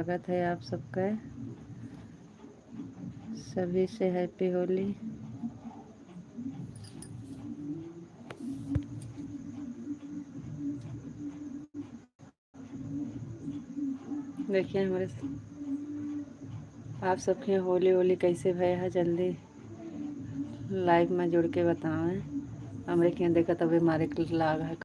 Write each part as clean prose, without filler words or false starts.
स्वागत है आप सबका। सभी से हैप्पी होली। देखिए हमारे आप सबके होली होली कैसे भय है, जल्दी लाइव में जुड़ के बताएं। हमरे के देखा तब हमारे लाग है।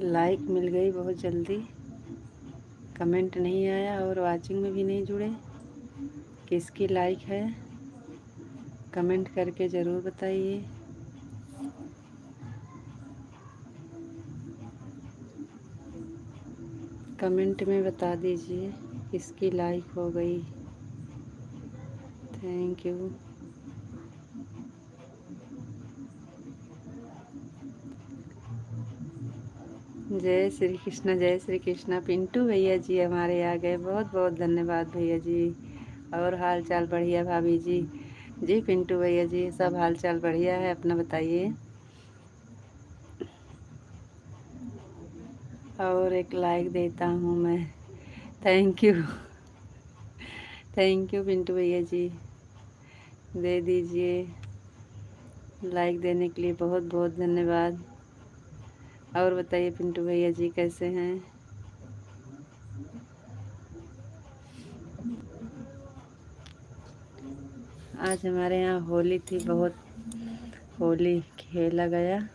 लाइक मिल गई बहुत जल्दी, कमेंट नहीं आया और वाचिंग में भी नहीं जुड़े। किसकी लाइक है कमेंट करके ज़रूर बताइए। कमेंट में बता दीजिए किसकी लाइक हो गई। Thank you. जय श्री कृष्णा, जय श्री कृष्णा। पिंटू भैया जी हमारे आ गए, बहुत बहुत धन्यवाद भैया जी। और हाल चाल बढ़िया भाभी जी? जी पिंटू भैया जी सब हाल चाल बढ़िया है, अपना बताइए। और एक लाइक देता हूँ मैं। Thank you. Thank you Pintu भैया जी, दे दीजिए। लाइक देने के लिए बहुत बहुत धन्यवाद। और बताइए पिंटू भैया जी कैसे हैं? आज हमारे यहाँ होली थी, बहुत होली खेला गया।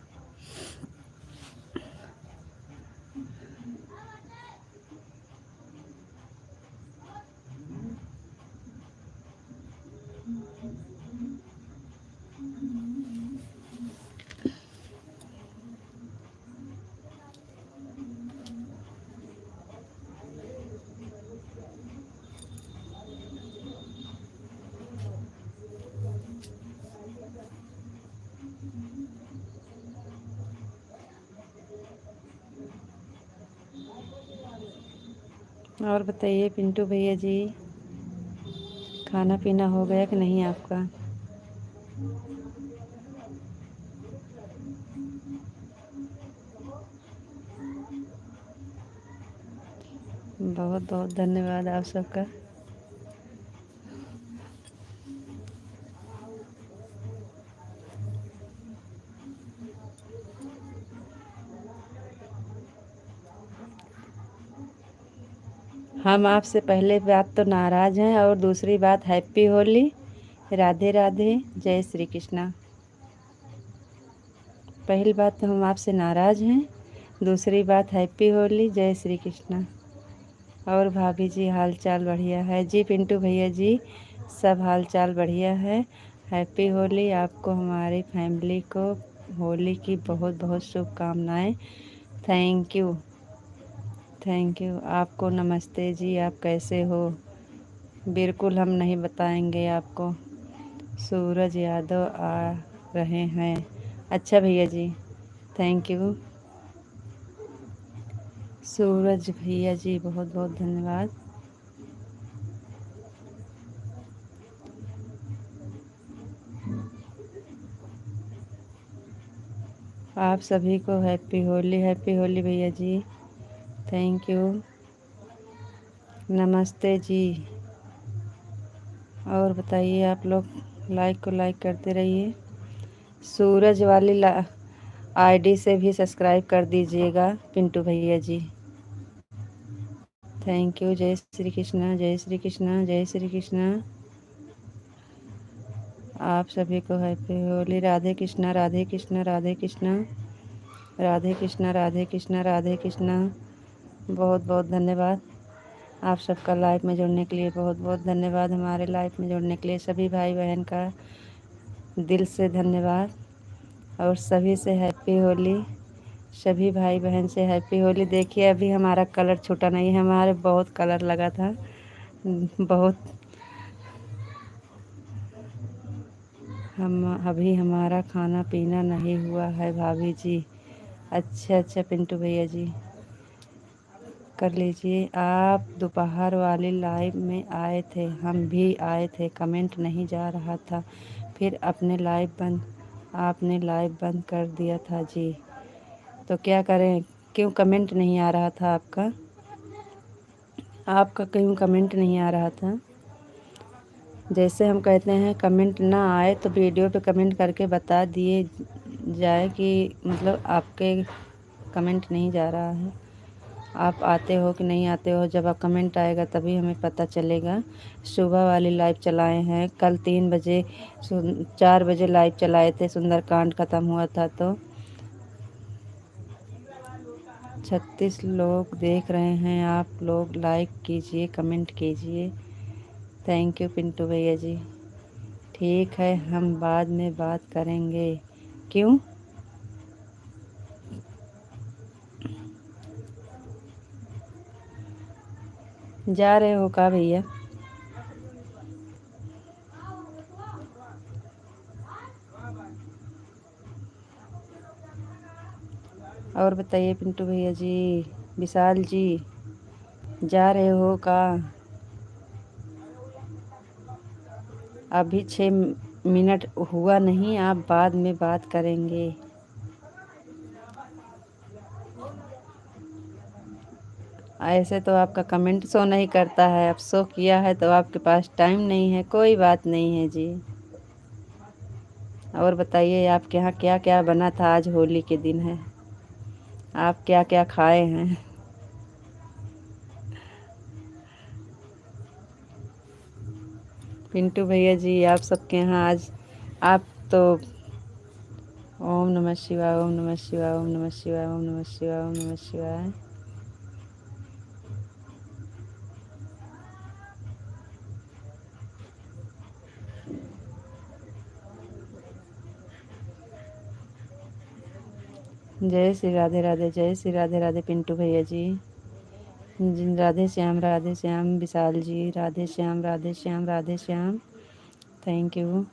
और बताइए पिंटू भैया जी, खाना पीना हो गया कि नहीं आपका? बहुत बहुत धन्यवाद आप सबका। हम आपसे पहले बात तो नाराज़ हैं, और दूसरी बात हैप्पी होली, राधे राधे, जय श्री कृष्णा। पहली बात तो हम आपसे नाराज़ हैं, दूसरी बात हैप्पी होली, जय श्री कृष्णा। और भाभी जी हाल चाल बढ़िया है? जी पिंटू भैया जी सब हाल चाल बढ़िया है। हैप्पी होली। आपको हमारी फैमिली को होली की बहुत बहुत शुभकामनाएं। Thank you. Thank you. आपको नमस्ते जी, आप कैसे हो? बिल्कुल हम नहीं बताएंगे आपको। सूरज यादव आ रहे हैं। अच्छा भैया जी, थैंक यू। सूरज भैया जी बहुत बहुत धन्यवाद। आप सभी को हैप्पी होली भैया जी। Thank you. नमस्ते जी। और बताइए आप लोग, लाइक को लाइक करते रहिए। सूरज वाली आईडी से भी सब्सक्राइब कर दीजिएगा पिंटू भैया जी। Thank you. जय श्री कृष्णा, जय श्री कृष्णा, जय श्री कृष्णा। आप सभी को हैप्पी होली। राधे कृष्णा, राधे कृष्णा, राधे कृष्णा, राधे कृष्णा, राधे कृष्णा, राधे कृष्णा। बहुत बहुत धन्यवाद आप सबका लाइव में जुड़ने के लिए। बहुत बहुत धन्यवाद हमारे लाइव में जुड़ने के लिए। सभी भाई बहन का दिल से धन्यवाद। और सभी से हैप्पी होली। सभी भाई बहन से हैप्पी होली। देखिए अभी हमारा कलर छूटा नहीं है, हमारे बहुत कलर लगा था बहुत। हम अभी हमारा खाना पीना नहीं हुआ है भाभी जी। अच्छा अच्छा पिंटू भैया जी, कर लीजिए। आप दोपहर वाली लाइव में आए थे, हम भी आए थे, कमेंट नहीं जा रहा था, फिर आपने लाइव बंद कर दिया था जी। तो क्या करें, क्यों कमेंट नहीं आ रहा था आपका क्यों कमेंट नहीं आ रहा था? जैसे हम कहते हैं कमेंट ना आए तो वीडियो पे कमेंट करके बता दिए जाए कि मतलब आपके कमेंट नहीं जा रहा है, आप आते हो कि नहीं आते हो। जब आप कमेंट आएगा तभी हमें पता चलेगा। सुबह वाली लाइव चलाए हैं, कल 3 बजे 4 बजे लाइव चलाए थे, सुंदरकांड ख़त्म हुआ था तो 36 लोग देख रहे हैं। आप लोग लाइक कीजिए, कमेंट कीजिए। थैंक यू पिंटू भैया जी। ठीक है, हम बाद में बात करेंगे। क्यों? जा रहे हो का भैया? और बताइए पिंटू भैया जी, विशाल जी, जा रहे हो का? अभी 6 मिनट हुआ नहीं, आप बाद में बात करेंगे। ऐसे तो आपका कमेंट शो नहीं करता है, अब शो किया है तो आपके पास टाइम नहीं है। कोई बात नहीं है जी। और बताइए आपके यहाँ क्या क्या बना था? आज होली के दिन है, आप क्या क्या खाए हैं? पिंटू भैया जी, आप सबके यहाँ आज आप तो ओम नमः शिवाय, ओम नमः शिवाय, ओम नमः शिवाय, ओम नमः शिवाय, ओम नमः शिवाय। जय श्री राधे राधे, जय श्री राधे राधे पिंटू भैया ji. Radhe Shyam Vishal ji, Radhe Shyam, Radhe Shyam, Radhe Shyam. Thank you.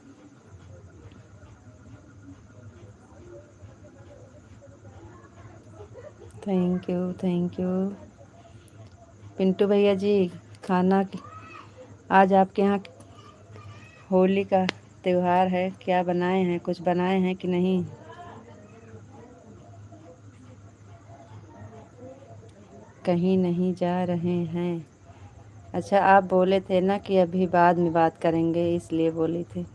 Thank you, thank you. Pintu भैया जी, खाना आज आपके यहाँ होली का त्योहार है, क्या बनाए हैं? कुछ बनाए हैं कि नहीं? कहीं नहीं जा रहे हैं? अच्छा, आप बोले थे ना कि अभी बाद में बात करेंगे, इसलिए बोली थी।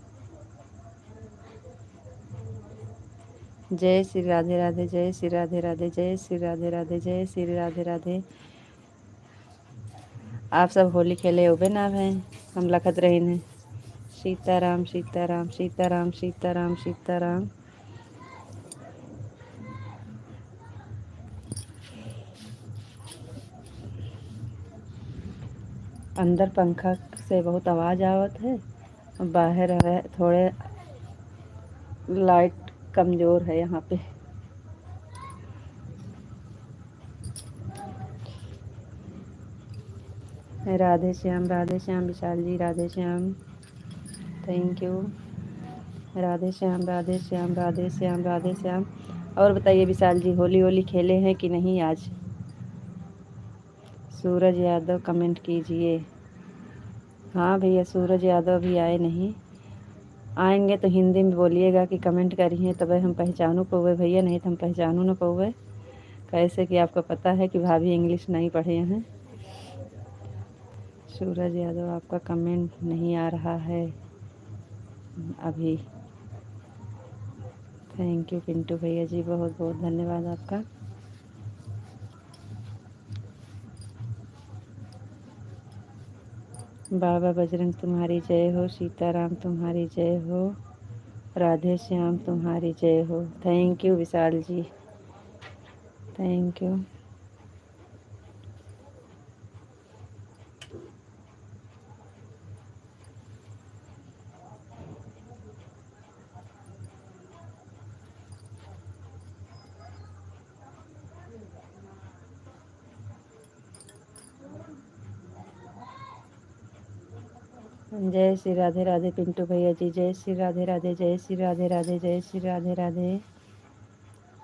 जय श्री राधे राधे, जय श्री राधे राधे, जय श्री राधे राधे, जय श्री राधे राधे। आप सब होली खेले होबे ना है? हम लखत रही ने। सीताराम सीताराम सीताराम सीताराम सीताराम। अंदर पंखा से बहुत आवाज़ आवत है, बाहर है थोड़े लाइट कमज़ोर है यहाँ पे। राधे श्याम विशाल जी, राधे श्याम। Thank you. राधे श्याम, राधे श्याम, राधे श्याम, राधे श्याम। और बताइए विशाल जी, होली होली खेले हैं कि नहीं आज? सूरज यादव कमेंट कीजिए। हाँ भैया, सूरज यादव भी आए नहीं। आएंगे तो हिंदी में बोलिएगा कि कमेंट करिए, तब हम पहचानू पौवे भैया, नहीं तो हम पहचानू न पौवे। कैसे कि आपको पता है कि भाभी इंग्लिश नहीं पढ़े हैं। सूरज यादव, आपका कमेंट नहीं आ रहा है अभी। थैंक यू पिंटू भैया जी, बहुत बहुत धन्यवाद आपका। बाबा बजरंग तुम्हारी जय हो, सीताराम तुम्हारी जय हो, राधे श्याम तुम्हारी जय हो। Thank you Vishal ji, thank you. जय श्री राधे राधे पिंटू भैया जी, जय श्री राधे राधे, जय श्री राधे राधे, जय श्री राधे राधे।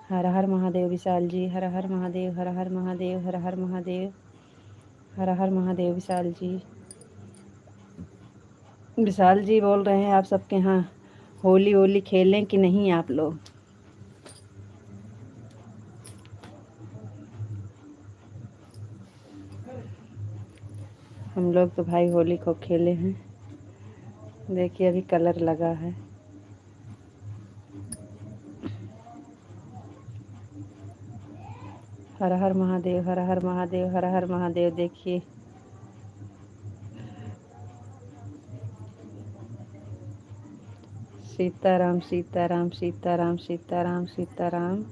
हर हर महादेव विशाल जी, हर हर महादेव, हर हर महादेव, हर हर महादेव। हर हर महादेव। विशाल जी बोल रहे हैं आप सबके यहाँ होली होली खेलें कि नहीं आप लोग। हम लोग तो भाई होली को खेले हैं। देखिए अभी कलर लगा है। हर हर महादेव, हर हर महादेव, हर हर महादेव। देखिए सीताराम सीताराम सीताराम सीताराम सीताराम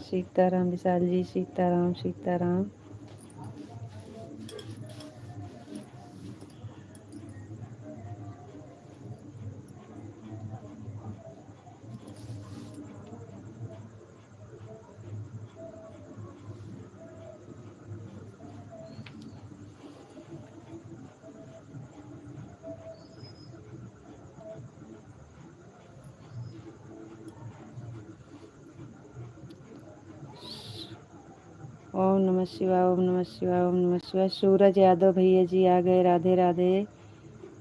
सीताराम। विशाल जी सीताराम सीताराम। ओम नमः शिवाय, ओम नमः शिवाय, ओम नमः शिवाय। सूरज यादव भैया जी आ गए। राधे राधे,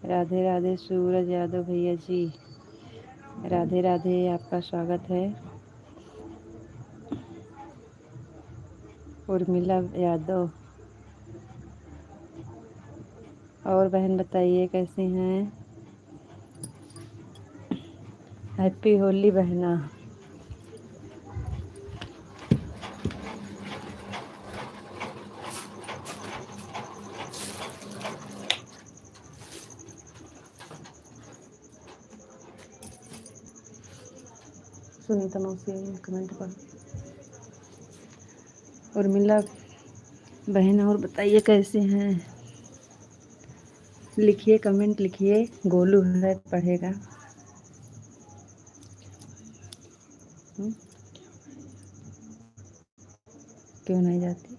राधे राधे सूरज यादव भैया जी। राधे राधे, आपका स्वागत है। उर्मिला यादव। और बहन बताइए कैसी हैं। हैप्पी होली बहना। सुनीता मौसी कमेंट पर। उर्मिला बहन और बताइए कैसे हैं। लिखिए कमेंट लिखिए। गोलू है पढ़ेगा। क्यों नहीं जाती।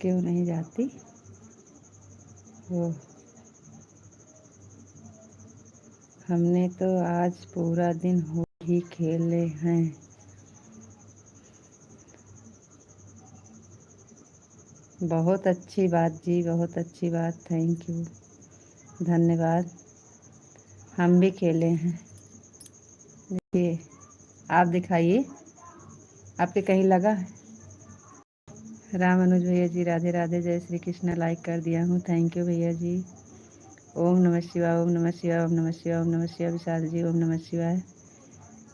क्यों नहीं जाती वो। हमने तो आज पूरा दिन होली खेले हैं। बहुत अच्छी बात जी, बहुत अच्छी बात। थैंक यू, धन्यवाद। हम भी खेले हैं। देखिए आप दिखाइए, आपके कहीं लगा है। राम अनुज भैया जी राधे राधे, जय श्री कृष्ण। लाइक कर दिया हूँ, थैंक यू भैया जी। ओम नमः शिवाय, ओम नमः शिवाय, ओम नमः शिवाय, ओम नमः शिवाय। विशाल जी ओम नमः शिवाय,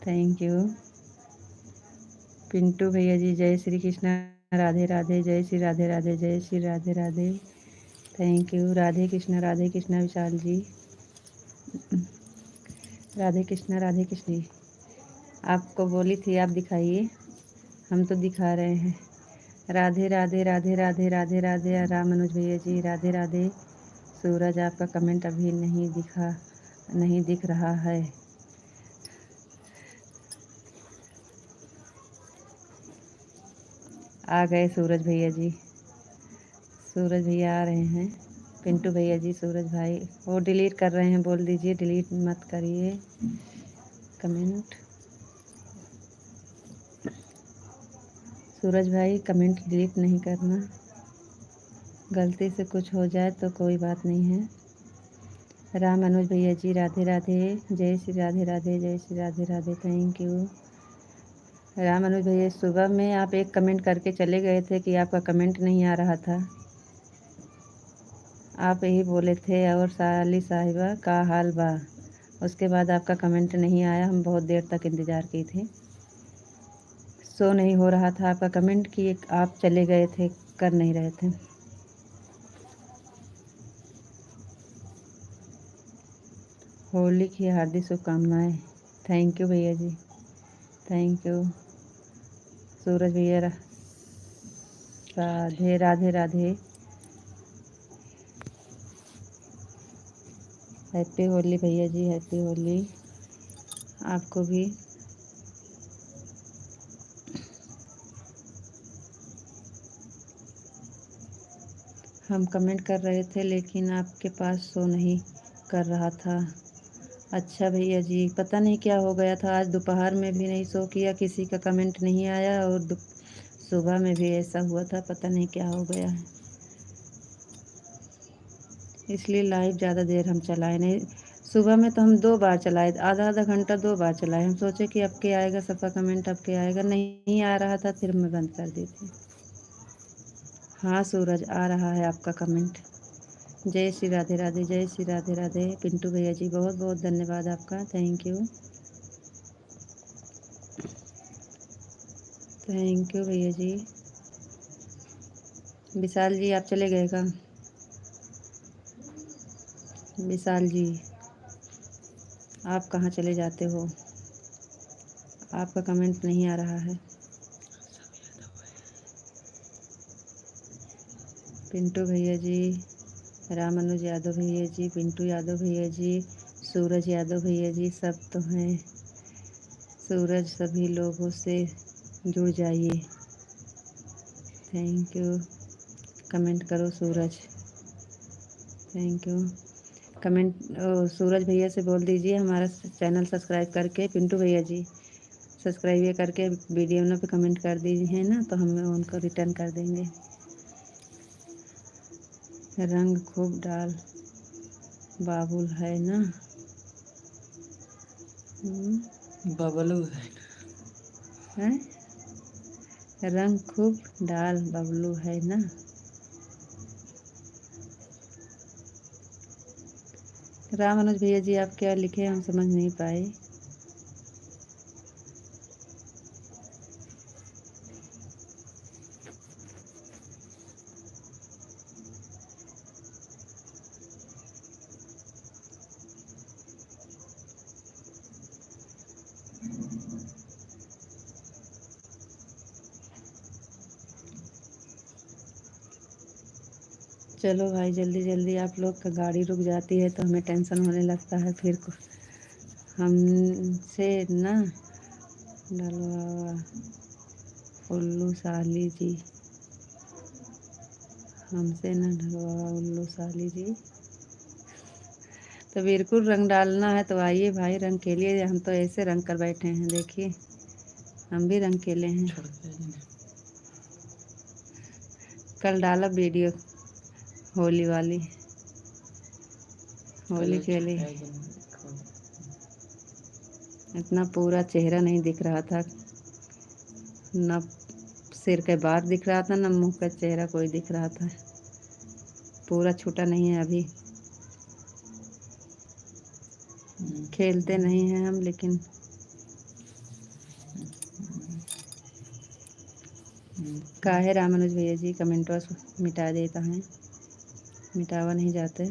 थैंक यू। पिंटू भैया जी जय श्री कृष्ण। राधे राधे, जय श्री राधे राधे, जय श्री राधे राधे, थैंक यू। राधे कृष्ण विशाल जी। राधे कृष्ण जी। आपको बोली थी आप दिखाइए, हम तो दिखा रहे हैं। राधे राधे राधे राधे राधे राधे। राम मनोज भैया जी राधे राधे। सूरज आपका कमेंट अभी नहीं दिख रहा है। आ गए सूरज भैया जी। सूरज भैया आ रहे हैं। पिंटू भैया जी, सूरज भाई वो डिलीट कर रहे हैं, बोल दीजिए डिलीट मत करिए कमेंट। सूरज भाई कमेंट डिलीट नहीं करना, गलती से कुछ हो जाए तो कोई बात नहीं है। राम मनोज भैया जी राधे राधे, जय श्री राधे राधे, जय श्री राधे राधे, थैंक यू। राम मनोज भैया सुबह में आप एक कमेंट करके चले गए थे कि आपका कमेंट नहीं आ रहा था। आप यही बोले थे और साली साहिबा का हाल बा। उसके बाद आपका कमेंट नहीं आया, हम बहुत देर तक इंतज़ार की थे। शो नहीं हो रहा था आपका कमेंट कि आप चले गए थे, कर नहीं रहे थे। होली की हार्दिक शुभकामनाएं। थैंक यू भैया जी, थैंक यू। सूरज भैया राधे राधे राधे, हैप्पी होली भैया जी, हैप्पी होली आपको भी। हम कमेंट कर रहे थे लेकिन आपके पास शो नहीं कर रहा था। अच्छा भैया जी, पता नहीं क्या हो गया था, आज दोपहर में भी नहीं शो किया, किसी का कमेंट नहीं आया, और सुबह में भी ऐसा हुआ था, पता नहीं क्या हो गया है। इसलिए लाइव ज़्यादा देर हम चलाए नहीं। सुबह में तो हम 2 बार चलाए, आधा आधा घंटा 2 बार चलाए। हम सोचे कि अब के आएगा सबका कमेंट, अब के आएगा, नहीं आ रहा था, फिर मैं बंद कर दी थी। हाँ सूरज, आ रहा है आपका कमेंट। जय श्री राधे राधे, जय श्री राधे राधे। पिंटू भैया जी बहुत बहुत धन्यवाद आपका, थैंक यू। थैंक यू भैया जी। विशाल जी आप चले गए का? विशाल जी आप कहाँ चले जाते हो? आपका कमेंट नहीं आ रहा है। पिंटू भैया जी, राम अनुज यादव भैया जी, पिंटू यादव भैया जी, सूरज यादव भैया जी, सब तो हैं। सूरज सभी लोगों से जुड़ जाइए। Thank you. कमेंट करो सूरज, थैंक यू। कमेंट सूरज भैया से बोल दीजिए हमारा चैनल सब्सक्राइब करके, पिंटू भैया जी सब्सक्राइब ये करके वीडियो ना पे कमेंट कर दीजिए ना, तो हम उनको रिटर्न कर देंगे। रंग खूब डाल बाबुल है ना। बबलू है, रंग खूब डाल बबलू है ना। राम अनुज भैया जी आप क्या लिखे हम समझ नहीं पाए। चलो भाई जल्दी जल्दी, आप लोग का गाड़ी रुक जाती है तो हमें टेंशन होने लगता है, फिर हमसे ना डलवावा उल्लू साली जी, हमसे ना ढलवावा उल्लू साली जी। तो बिल्कुल रंग डालना है तो आइए भाई, रंग के लिए हम तो ऐसे रंग कर बैठे हैं, देखिए हम भी रंग केले हैं। कल डाला वीडियो होली वाली, होली खेली, इतना पूरा चेहरा नहीं दिख रहा था, न सिर के बाल दिख रहा था, न मुंह का चेहरा कोई दिख रहा था, पूरा छूटा नहीं है अभी। खेलते नहीं हैं हम, लेकिन काहे रामानुज भैया जी कमेंटवा मिटा देता है, मिटावा नहीं जाते।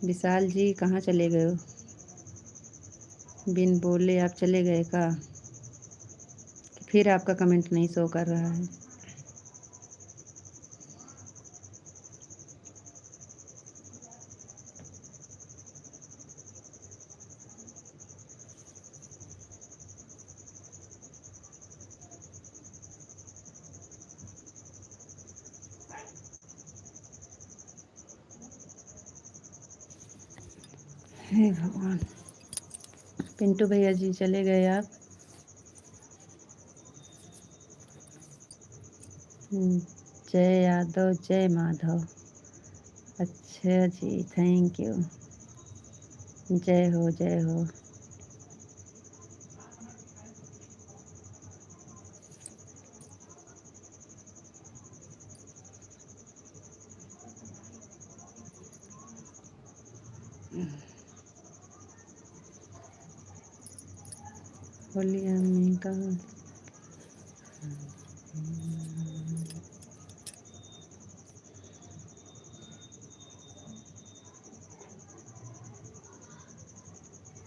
विशाल जी कहाँ चले गए हो? बिन बोले आप चले गए का? फिर आपका कमेंट नहीं शो कर रहा है। हे भगवान, पिंटू भैया जी चले गए आप? जय यादव जय माधव, अच्छा जी थैंक यू। जय हो जय हो। होलिया में कहाँ?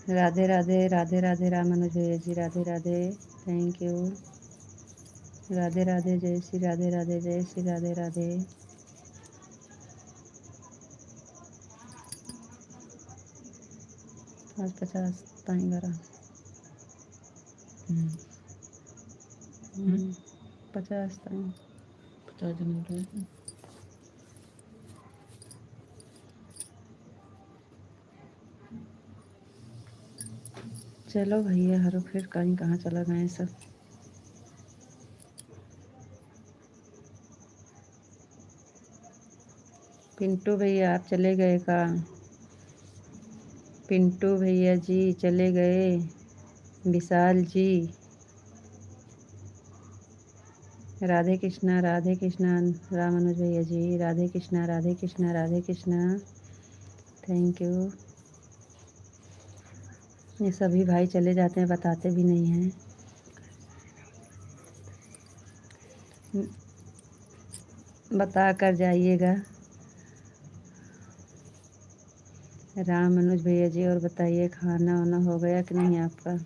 राधे राधे, राधे राधे रामानुज भैया जी, राधे राधे, थैंक यू। राधे राधे, जय श्री राधे राधे, जय श्री राधे राधे। आज 50 ताई करा, 50 ताई, 50 जन चलो भैया हरो फिर कहीं कहाँ चला गए सब। पिंटू भैया आप चले गए का? पिंटू भैया जी चले गए? विशाल जी राधे कृष्णा राम अनुज भैया जी राधे कृष्णा राधे कृष्णा राधे कृष्णा। Thank you. ये सभी भाई चले जाते हैं बताते भी नहीं हैं। बता कर जाइएगा। राम अनुज भैया जी और बताइए खाना वाना हो गया कि नहीं आपका?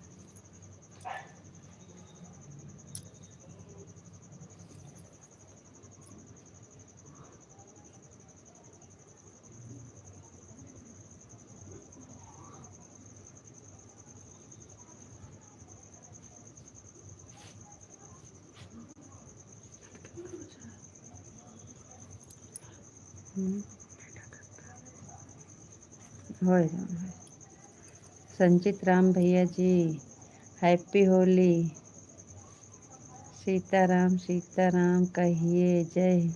हो संचित राम भैया जी हैप्पी होली। सीताराम कहिए जय।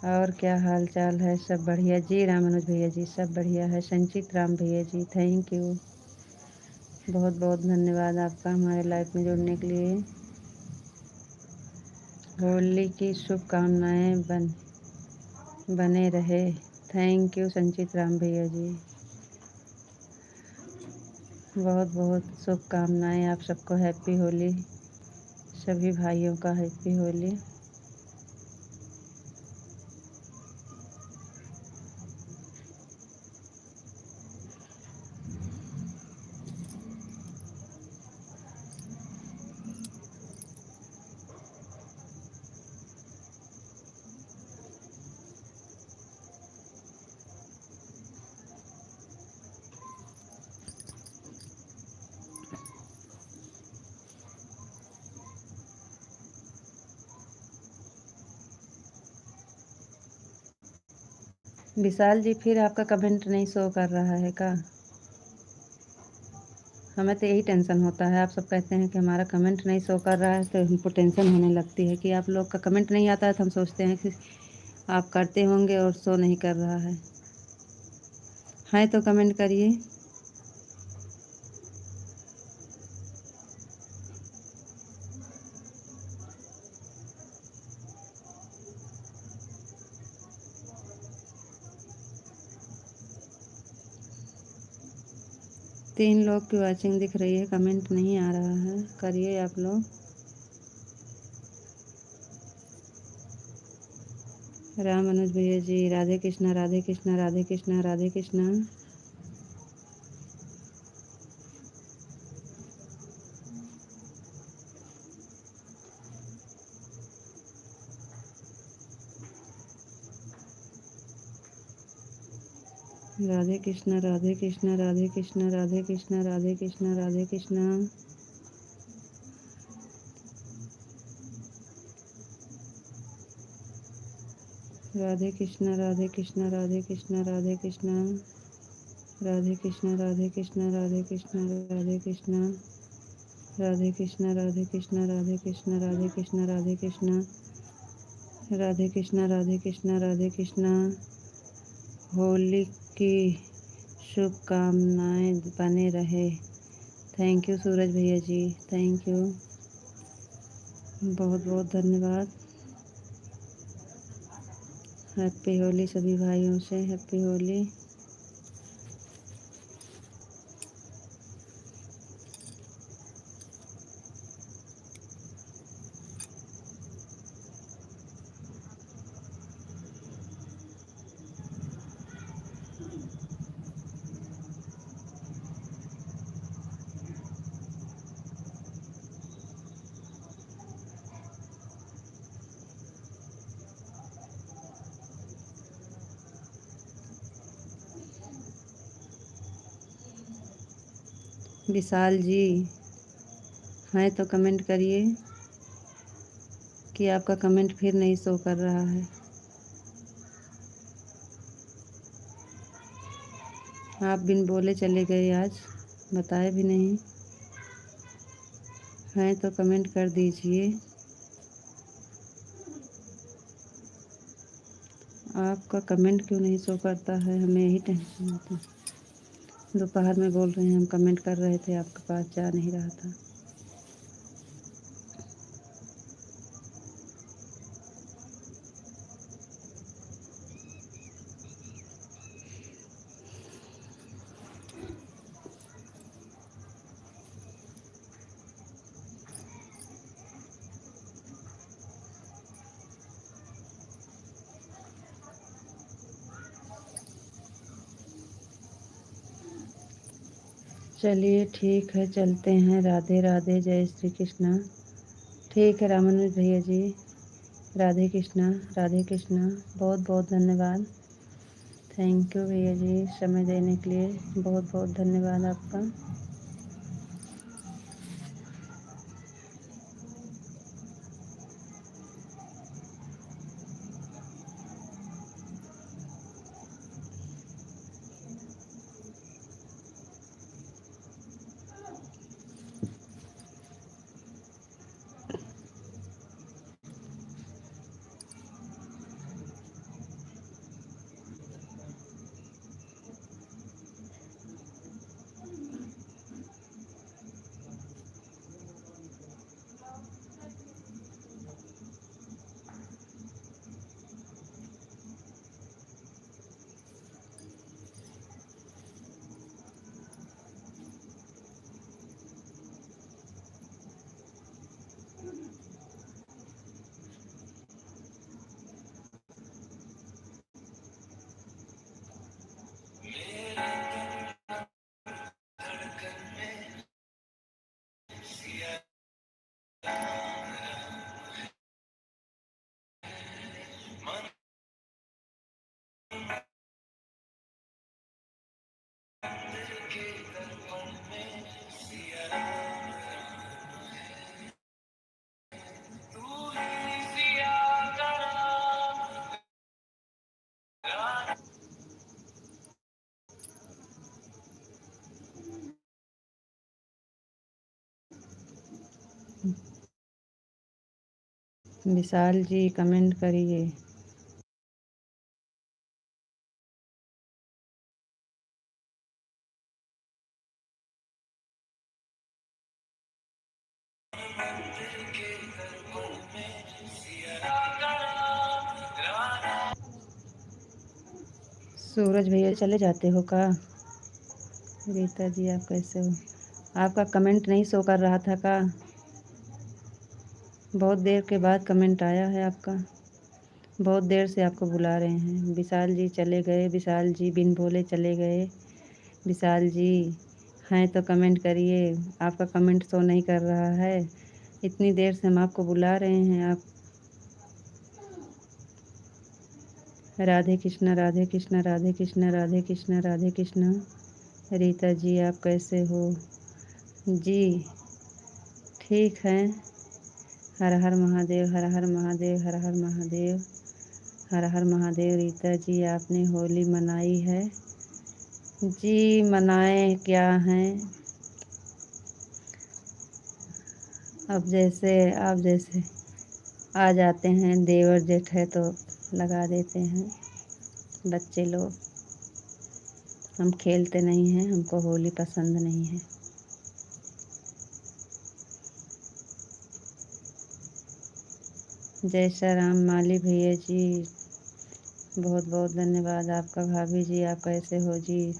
और क्या हाल चाल है? सब बढ़िया जी। राम अनुज भैया जी सब बढ़िया है। संचित राम भैया जी थैंक यू, बहुत बहुत धन्यवाद आपका हमारे लाइफ में जुड़ने के लिए। होली की शुभकामनाएं बने रहे। थैंक यू संचित राम भैया जी, बहुत बहुत शुभकामनाएं आप सबको। हैप्पी होली सभी भाइयों का, हैप्पी होली। विशाल जी फिर आपका कमेंट नहीं शो कर रहा है का? हमें तो यही टेंशन होता है। आप सब कहते हैं कि हमारा कमेंट नहीं शो कर रहा है तो हमको टेंशन होने लगती है कि आप लोग का कमेंट नहीं आता है, तो हम सोचते हैं कि आप करते होंगे और शो नहीं कर रहा है तो कमेंट करिए। 3 लोग की वॉचिंग दिख रही है, कमेंट नहीं आ रहा है, करिए आप लोग। राम अनुज भैया जी राधे कृष्णा राधे कृष्णा राधे कृष्णा राधे कृष्णा। राधे कृष्णा राधे कृष्णा राधे कृष्णा राधे कृष्णा राधे कृष्णा राधे कृष्णा। राधे कृष्णा राधे कृष्णा राधे कृष्णा राधे कृष्णा राधे कृष्णा राधे कृष्णा राधे कृष्णा राधे कृष्णा राधे कृष्णा राधे कृष्णा राधे कृष्णा राधे कृष्णा राधे कृष्णा राधे कृष्णा राधे कृष्णा राधे कृष्णा। होली की शुभकामनाएं बने रहे। थैंक यू सूरज भैया जी, थैंक यू, बहुत बहुत धन्यवाद। हैप्पी होली सभी भाइयों से, हैप्पी होली। विशाल जी हैं तो कमेंट करिए कि आपका कमेंट फिर नहीं शो कर रहा है। आप बिन बोले चले गए आज, बताए भी नहीं हैं तो कमेंट कर दीजिए। आपका कमेंट क्यों नहीं शो करता है, हमें यही टेंशन होता है। दोपहर में बोल रहे हैं हम कमेंट कर रहे थे, आपके पास जा नहीं रहा था। चलिए ठीक है, चलते हैं। राधे राधे, जय श्री कृष्णा। ठीक है रामानुज भैया जी, राधे कृष्णा, राधे कृष्णा। बहुत बहुत धन्यवाद। थैंक यू भैया जी, समय देने के लिए बहुत बहुत धन्यवाद आपका। विशाल जी कमेंट करिए। सूरज भैया चले जाते हो का? रीता जी आप कैसे हो? आपका कमेंट नहीं शो कर रहा था का? बहुत देर के बाद कमेंट आया है आपका। बहुत देर से आपको बुला रहे हैं। विशाल जी चले गए, विशाल जी बिन बोले चले गए। विशाल जी हैं तो कमेंट करिए। आपका कमेंट शो नहीं कर रहा है। इतनी देर से हम आपको बुला रहे हैं। आप राधे कृष्णा, राधे कृष्णा, राधे कृष्णा, राधे कृष्णा, राधे कृष्णा। रीता जी आप कैसे हो जी? ठीक है। हर हर महादेव, हर हर महादेव, हर हर महादेव, हर हर महादेव। रीता जी आपने होली मनाई है? जी मनाए क्या हैं। अब जैसे आप जैसे आ जाते हैं, देवर जेठ है तो लगा देते हैं बच्चे लोग। हम खेलते नहीं हैं, हमको होली पसंद नहीं है। जय श्री राम माली भैया जी, बहुत बहुत धन्यवाद आपका। भाभी जी आप कैसे हो जी?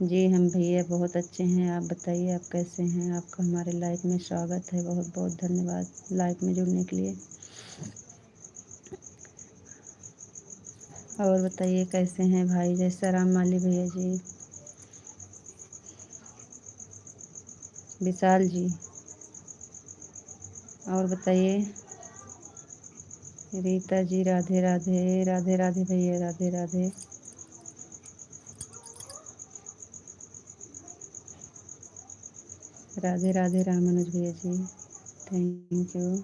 जी हम भैया बहुत अच्छे हैं। आप बताइए आप कैसे हैं? आपका हमारे लाइफ में स्वागत है। बहुत बहुत धन्यवाद लाइफ में जुड़ने के लिए। और बताइए कैसे हैं भाई? जय श्री राम माली भैया जी। विशाल जी और बताइए। रीता जी राधे राधे, राधे राधे भैया, राधे राधे। राधे राधे रामानुज भैया जी, थैंक यू।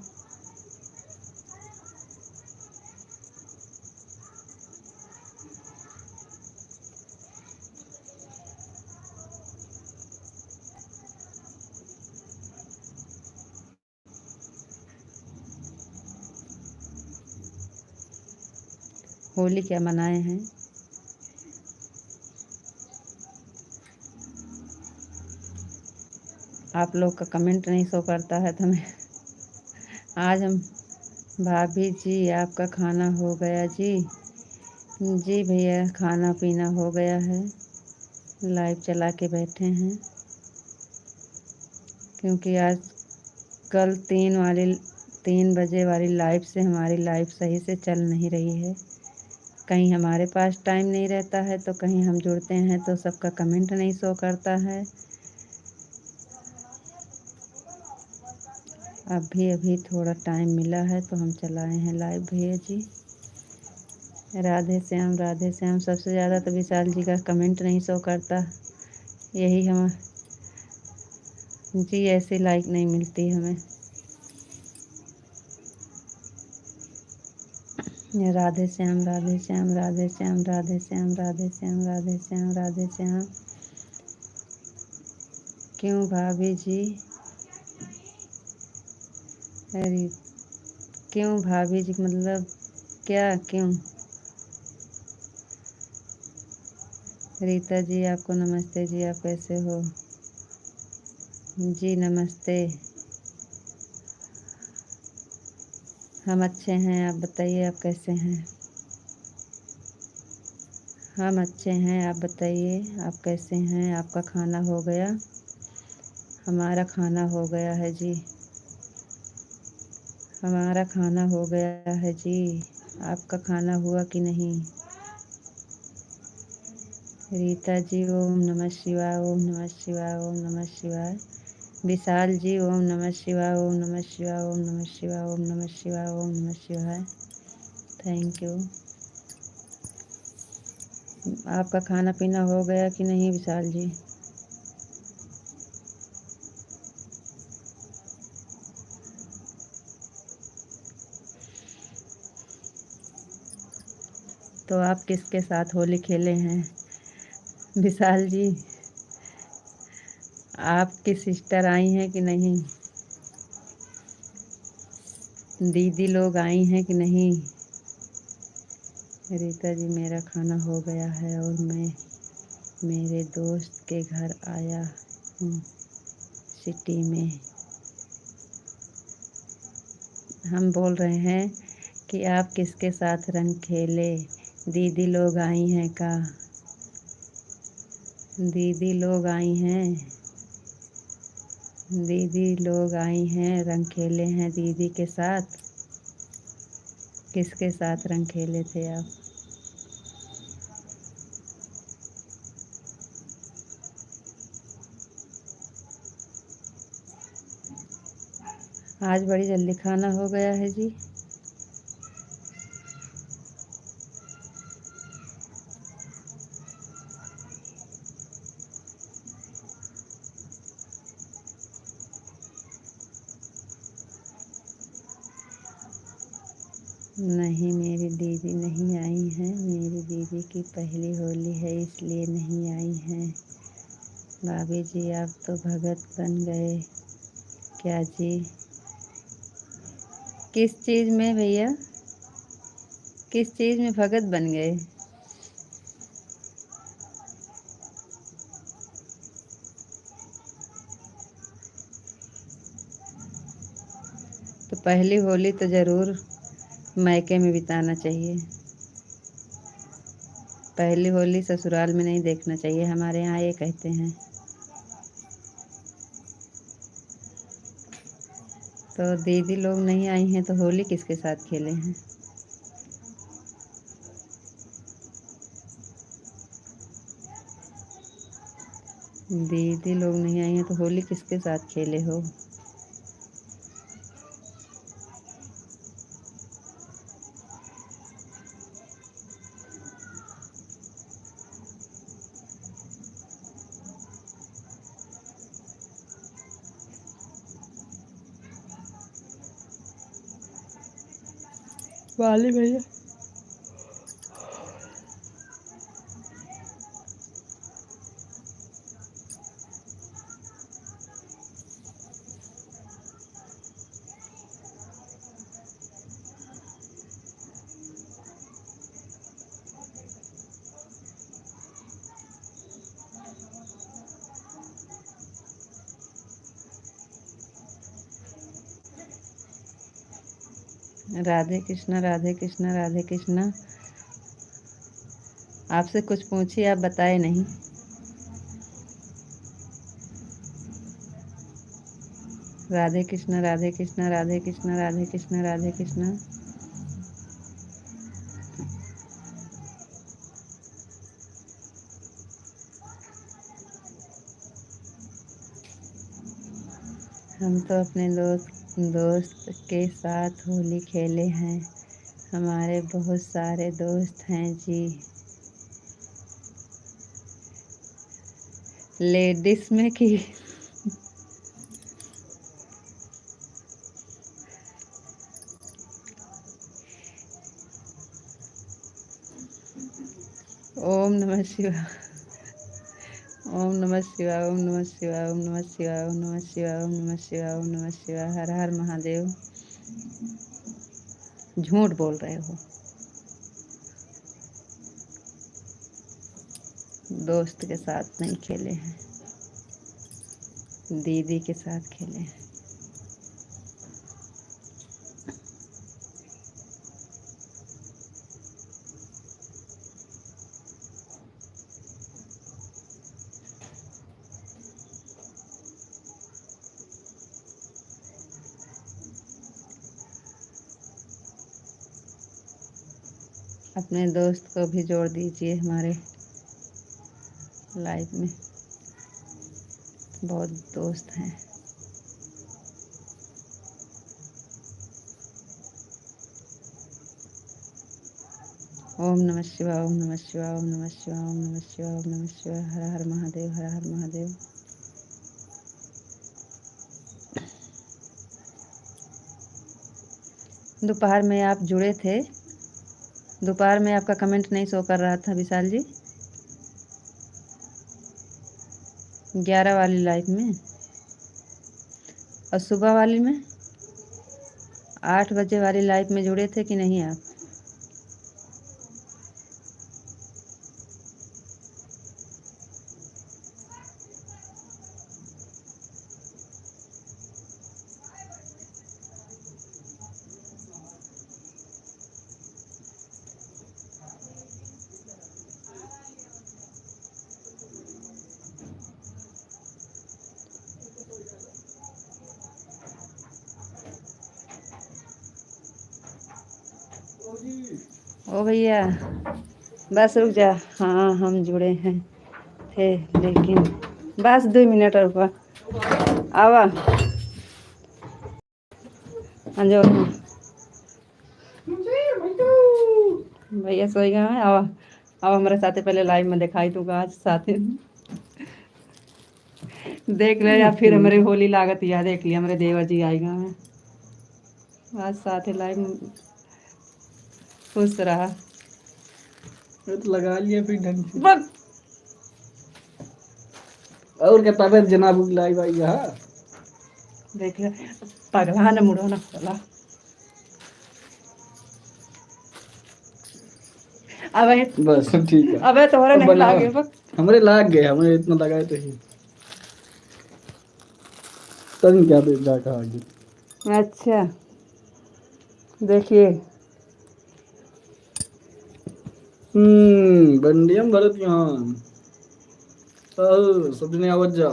होली क्या मनाए हैं। आप लोग का कमेंट नहीं शो करता है तो मैं आज हम भाभी जी आपका खाना हो गया जी। जी भैया खाना पीना हो गया है, लाइव चला के बैठे हैं क्योंकि आज कल 3 बजे वाली लाइव से हमारी लाइव सही से चल नहीं रही है। कहीं हमारे पास टाइम नहीं रहता है तो कहीं हम जुड़ते हैं तो सबका कमेंट नहीं शो करता है। अभी अभी थोड़ा टाइम मिला है तो हम चलाए हैं लाइव भैया जी। राधे श्याम राधे श्याम। सबसे ज़्यादा तो विशाल जी का कमेंट नहीं शो करता, यही हम जी ऐसी लाइक नहीं मिलती हमें। राधे श्याम राधे श्याम राधे श्याम राधे श्याम राधे श्याम राधे श्याम राधे श्याम। क्यों भाभी जी, अरे क्यों भाभी जी मतलब क्या क्यों। रीता जी आपको नमस्ते जी, आप कैसे हो जी। नमस्ते, हम अच्छे हैं, आप बताइए आप कैसे हैं। हम अच्छे हैं, आप बताइए आप कैसे हैं। आपका खाना हो गया। हमारा खाना हो गया है जी, हमारा खाना हो गया है जी। आपका खाना हुआ कि नहीं। रीता जी ओम नमः शिवाय ओम नमः शिवाय ओम नमः शिवाय। विशाल जी ओम नमः शिवाय ओम नमः शिवाय ओम नमः शिवाय ओम नमः शिवाय ओम नमः शिवाय। Thank you. आपका खाना पीना हो गया कि नहीं विशाल जी। तो आप किसके साथ होली खेले हैं विशाल जी। आपकी सिस्टर आई हैं कि नहीं, दीदी लोग आई हैं कि नहीं। रीता जी मेरा खाना हो गया है और मैं मेरे दोस्त के घर आया हूँ सिटी में। हम बोल रहे हैं कि आप किसके साथ रंग खेले। दीदी लोग आई हैं का, दीदी लोग आई हैं, दीदी लोग आई हैं रंग खेले हैं दीदी के साथ। किसके साथ रंग खेले थे आप। आज बड़ी जल्दी खाना हो गया है जी। नहीं मेरी दीदी नहीं आई हैं, मेरी दीदी की पहली होली है इसलिए नहीं आई हैं। भाभी जी आप तो भगत बन गए क्या जी। किस चीज़ में भैया, किस चीज़ में भगत बन गए। तो पहली होली तो ज़रूर मायके में बिताना चाहिए। पहली होली ससुराल में नहीं देखना चाहिए, हमारे यहाँ ये कहते हैं। तो दीदी लोग नहीं आई हैं तो होली किसके साथ खेले हैं। दीदी लोग नहीं आई हैं तो होली किसके साथ खेले हो। वाली भैया राधे कृष्णा, राधे कृष्णा, राधे कृष्णा। आपसे कुछ पूछी, आप बताए नहीं। राधे कृष्णा, राधे कृष्णा, राधे कृष्णा, राधे कृष्णा, राधे कृष्णा। हम तो अपने दोस्त के साथ होली खेले हैं। हमारे बहुत सारे दोस्त हैं जी। लेडीज में कि ओम नमः शिवाय, ओम नमः शिवाय, ओम नमः शिवाय, ओम नमः शिवाय, ओम नमः शिवाय, ओम नमः शिवाय, ओम नमः शिवाय। हर हर महादेव। झूठ बोल रहे हो। दोस्त के साथ नहीं खेले हैं, दीदी के साथ खेले हैं। अपने दोस्त को भी जोड़ दीजिए हमारे लाइफ में। बहुत दोस्त हैं। ओम नमः शिवाय, ओम नमः शिवाय, ओम नमः शिवाय, ओम नमः शिवाय, ओम नमः शिवाय। हर हर महादेव, हर हर महादेव। दोपहर में आप जुड़े थे, दोपहर में आपका कमेंट नहीं शो कर रहा था विशाल जी। 11 वाली लाइफ में और सुबह वाली में 8 बजे वाली लाइफ में जुड़े थे कि नहीं आप? ओ भैया बस रुक जा। हाँ हम जुड़े हैं थे, लेकिन बस 2 मिनट रुको। आवा अंजो भैया सोई गए हैं। आवा अब हमारे साथे पहले लाइव में दिखाई तू आज साथे देख ले, या फिर हमारे होली लागत या देख लिया हमारे देवर जी आएगा है आज साथे लाइव में। खुश रहा तो लगा लिया फिर ढंग से। बस और क्या तबीयत जनाब लाई भाई हाँ देख ले पगला न मुड़ो ना खोला। अबे बस ठीक है। अबे तुम्हारे अब नहीं बनाओ, लागे बस। हमारे लाग गए, हमें इतना लगाए तो ही तभी क्या पे जाकर आगे। अच्छा देखिए बंडियम भरत यहाँ सबने आवाज जा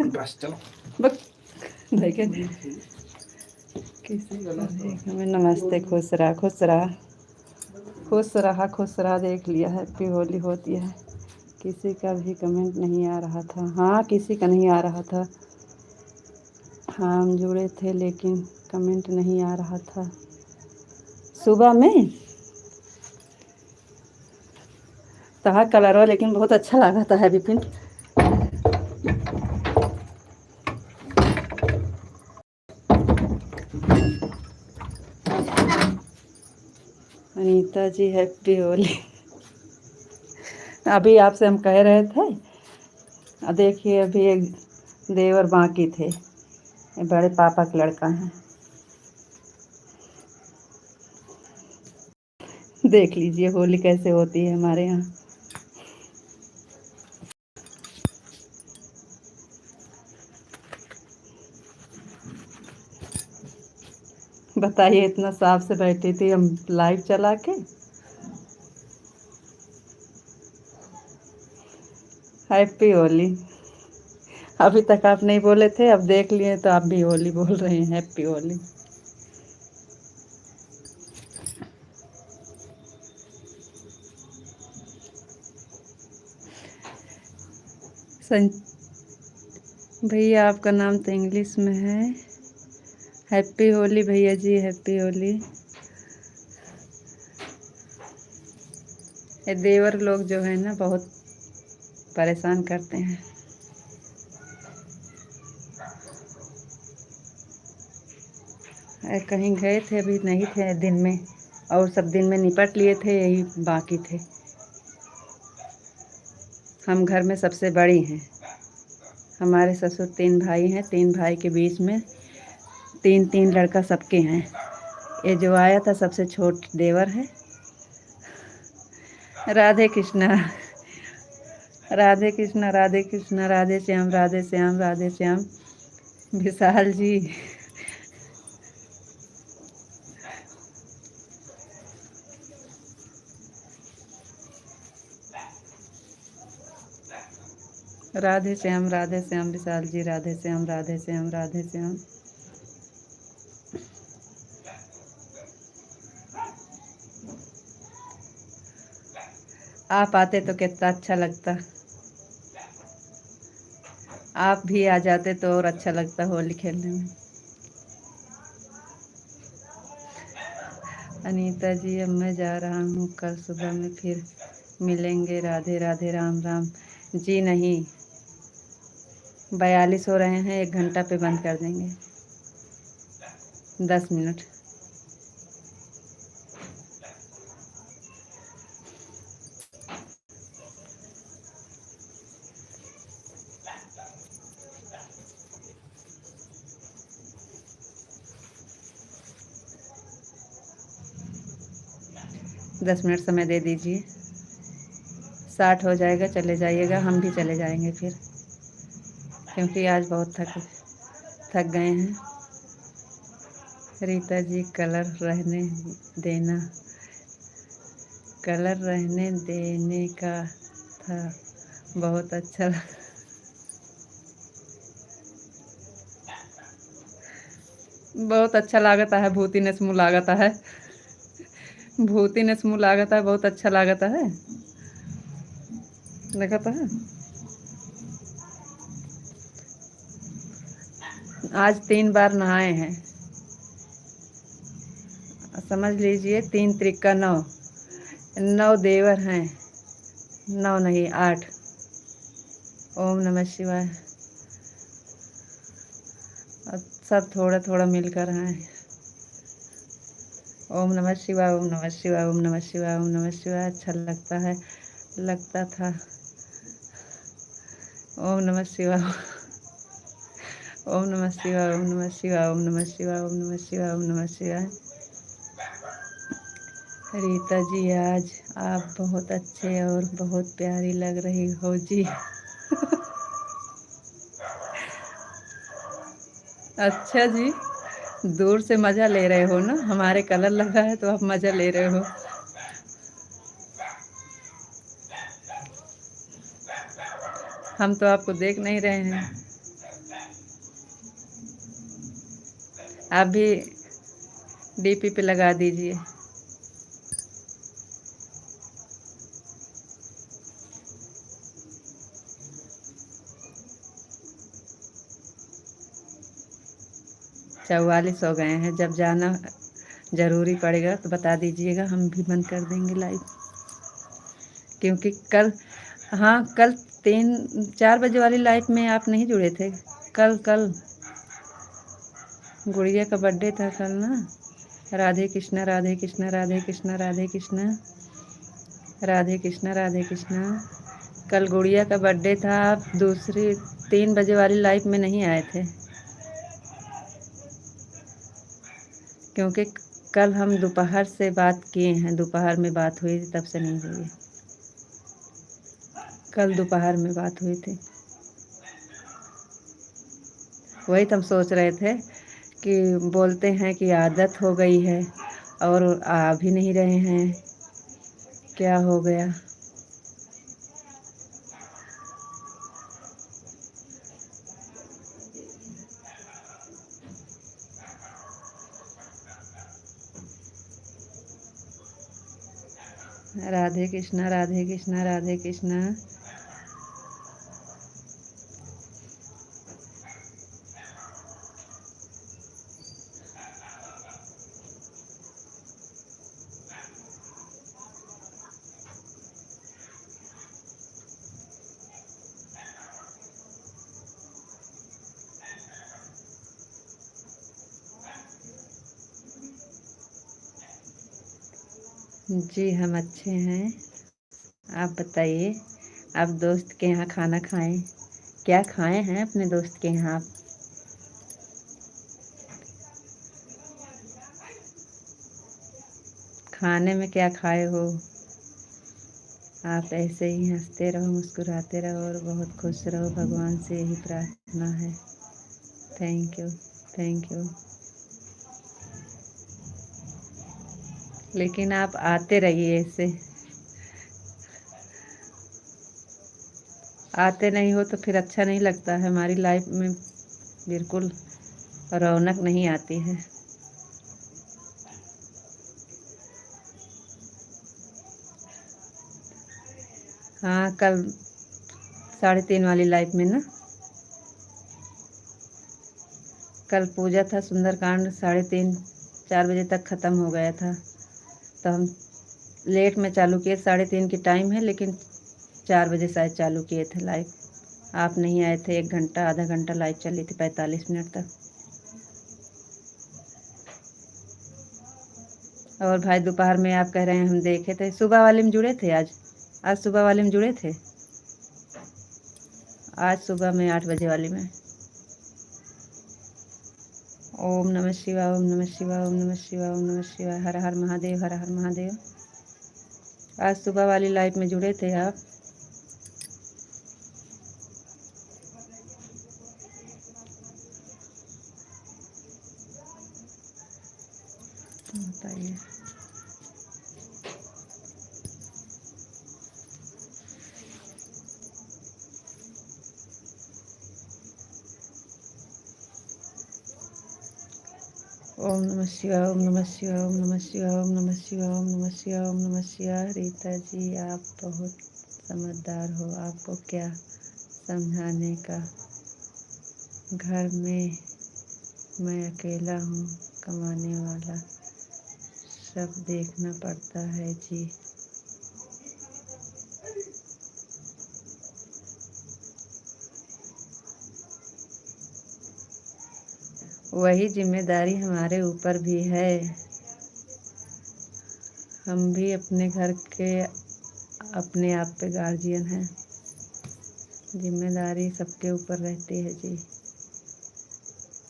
बस चलो बस देखे किसी का देख हमें नमस्ते। खुश रहा खुश रहा खुश रहा खुश रहा। देख लिया हैप्पी होली होती है। किसी का भी कमेंट नहीं आ रहा था। हाँ किसी का नहीं आ रहा था। हाँ हम जुड़े थे लेकिन कमेंट नहीं आ रहा था। सुबह में तहा कलर हो लेकिन बहुत अच्छा लगा था है विपिन। अनीता जी हैप्पी होली। अभी आपसे हम कह रहे थे। देखिए अभी एक देवर बाकी थे, ये बड़े पापा का लड़का है। देख लीजिए होली कैसे होती है हमारे यहाँ। बताइए, इतना साफ से बैठी थी हम लाइव चला के। हैप्पी होली। अभी तक आप नहीं बोले थे, अब देख लिए तो आप भी होली बोल रहे हैं। हैप्पी होली। सं भैया आपका नाम तो इंग्लिश में है। हैप्पी होली भैया जी, हैप्पी होली। ये देवर लोग जो है ना बहुत परेशान करते हैं। कहीं गए थे, अभी नहीं थे दिन में, और सब दिन में निपट लिए थे, यही बाकी थे। हम घर में सबसे बड़ी हैं। हमारे ससुर 3 भाई हैं, 3 भाई के बीच में 3 लड़का सबके हैं। ये जो आया था सबसे छोट देवर है। राधे कृष्णा, राधे कृष्णा, राधे कृष्णा, राधे श्याम, राधे श्याम, राधे श्याम। विशाल जी, राधे श्याम, राधे श्याम। विशाल जी, राधे श्याम, राधे श्याम, राधे श्याम। आप आते तो कितना अच्छा लगता। आप भी आ जाते तो और अच्छा लगता होली खेलने में। अनीता जी, अब मैं जा रहा हूँ, कल सुबह में फिर मिलेंगे। राधे राधे, राम राम। जी नहीं, 42 हो रहे हैं, 1 घंटा पे बंद कर देंगे। 10 मिनट। दस मिनट समय दे दीजिए। 60 हो जाएगा, चले जाइएगा, हम भी चले जाएंगे फिर, क्योंकि आज बहुत थक गए हैं। रीता जी, कलर रहने देना, कलर रहने देने का था। बहुत अच्छा बहुत अच्छा लागता है। भूती ने मुँह लागता है। भूती ने मुँह लागता है, बहुत अच्छा लागता है। देखा तो है। आज 3 बार नहाए हैं। समझ लीजिए, 3 त्रिका 9, 9 देवर हैं। 9 नहीं, 8। ओम नमः शिवाय। सब थोड़ा थोड़ा मिलकर हैं। ओम नमः शिवाय, ओम नमः शिवाय, ओम नमः शिवाय, ओम नमः शिवाय। अच्छा लगता है, लगता था। ओम नमः शिवाय, ओम नमः शिवाय, ओम नमः शिवाय, ओम नमः शिवाय, ओम नमः शिवाय, ओम नमः शिवाय। रीता जी, आज आप बहुत अच्छे और बहुत प्यारी लग रही हो जी। अच्छा जी, दूर से मज़ा ले रहे हो ना, हमारे कलर लगा है तो आप मज़ा ले रहे हो। हम तो आपको देख नहीं रहे हैं। आप भी डीपी पे लगा दीजिए। चौवालीस हो गए हैं। जब जाना ज़रूरी पड़ेगा तो बता दीजिएगा, हम भी बंद कर देंगे लाइव। क्योंकि कल, हाँ कल 3-4 बजे वाली लाइव में आप नहीं जुड़े थे। कल गुड़िया का बर्थडे था कल ना। राधे कृष्णा, राधे कृष्णा, राधे कृष्णा, राधे कृष्णा, राधे कृष्णा, राधे कृष्णा। कल गुड़िया का बर्थडे था। आप दूसरी 3 बजे वाली लाइव में नहीं आए थे, क्योंकि कल हम दोपहर से बात किए हैं। दोपहर में बात हुई थी, तब से नहीं हुई है। कल दोपहर में बात हुई थी। वही तो हम सोच रहे थे कि बोलते हैं कि आदत हो गई है और आ भी नहीं रहे हैं, क्या हो गया। राधे कृष्णा राधे कृष्णा राधे कृष्णा। जी हम अच्छे हैं, आप बताइए। आप दोस्त के यहाँ खाना खाएं, क्या खाए हैं अपने दोस्त के यहाँ आप? खाने में क्या खाए हो? आप ऐसे ही हंसते रहो, मुस्कुराते रहो और बहुत खुश रहो, भगवान से यही प्रार्थना है। Thank you, thank you. लेकिन आप आते रहिए ऐसे, आते नहीं हो तो फिर अच्छा नहीं लगता है। हमारी लाइफ में बिल्कुल रौनक नहीं आती है। हाँ, कल 3:30 वाली लाइफ में ना, कल पूजा था, सुंदरकांड 3:30 4 बजे तक ख़त्म हो गया था। तो हम लेट में चालू किए, 3:30 की टाइम है, लेकिन 4 बजे शायद चालू किए थे लाइव। आप नहीं आए थे, 1 घंटा आधा घंटा लाइव चली थी, 45 मिनट तक। और भाई दोपहर में आप कह रहे हैं हम देखे थे, सुबह वाले में जुड़े थे आज सुबह वाले में जुड़े थे, आज सुबह में 8 बजे वाली में। ओम नमः शिवाय, ओम नमः शिवाय, ओम नमः शिवाय, ओम नमः शिवाय। हर हर महादेव, हर हर महादेव। आज सुबह वाली लाइफ में जुड़े थे आप? बताइए। ओम नमः शिवाय, ओम नमः शिवाय, ओम नमः शिवाय, ओम नमः शिवाय, ओम नमः शिवाय, ओम नमः शिवाय। रीता जी आप बहुत समझदार हो, आपको क्या समझाने का। घर में मैं अकेला हूँ, कमाने वाला, सब देखना पड़ता है जी। वही जिम्मेदारी हमारे ऊपर भी है। हम भी अपने घर के अपने आप पे गार्जियन हैं, जिम्मेदारी सबके ऊपर रहती है जी।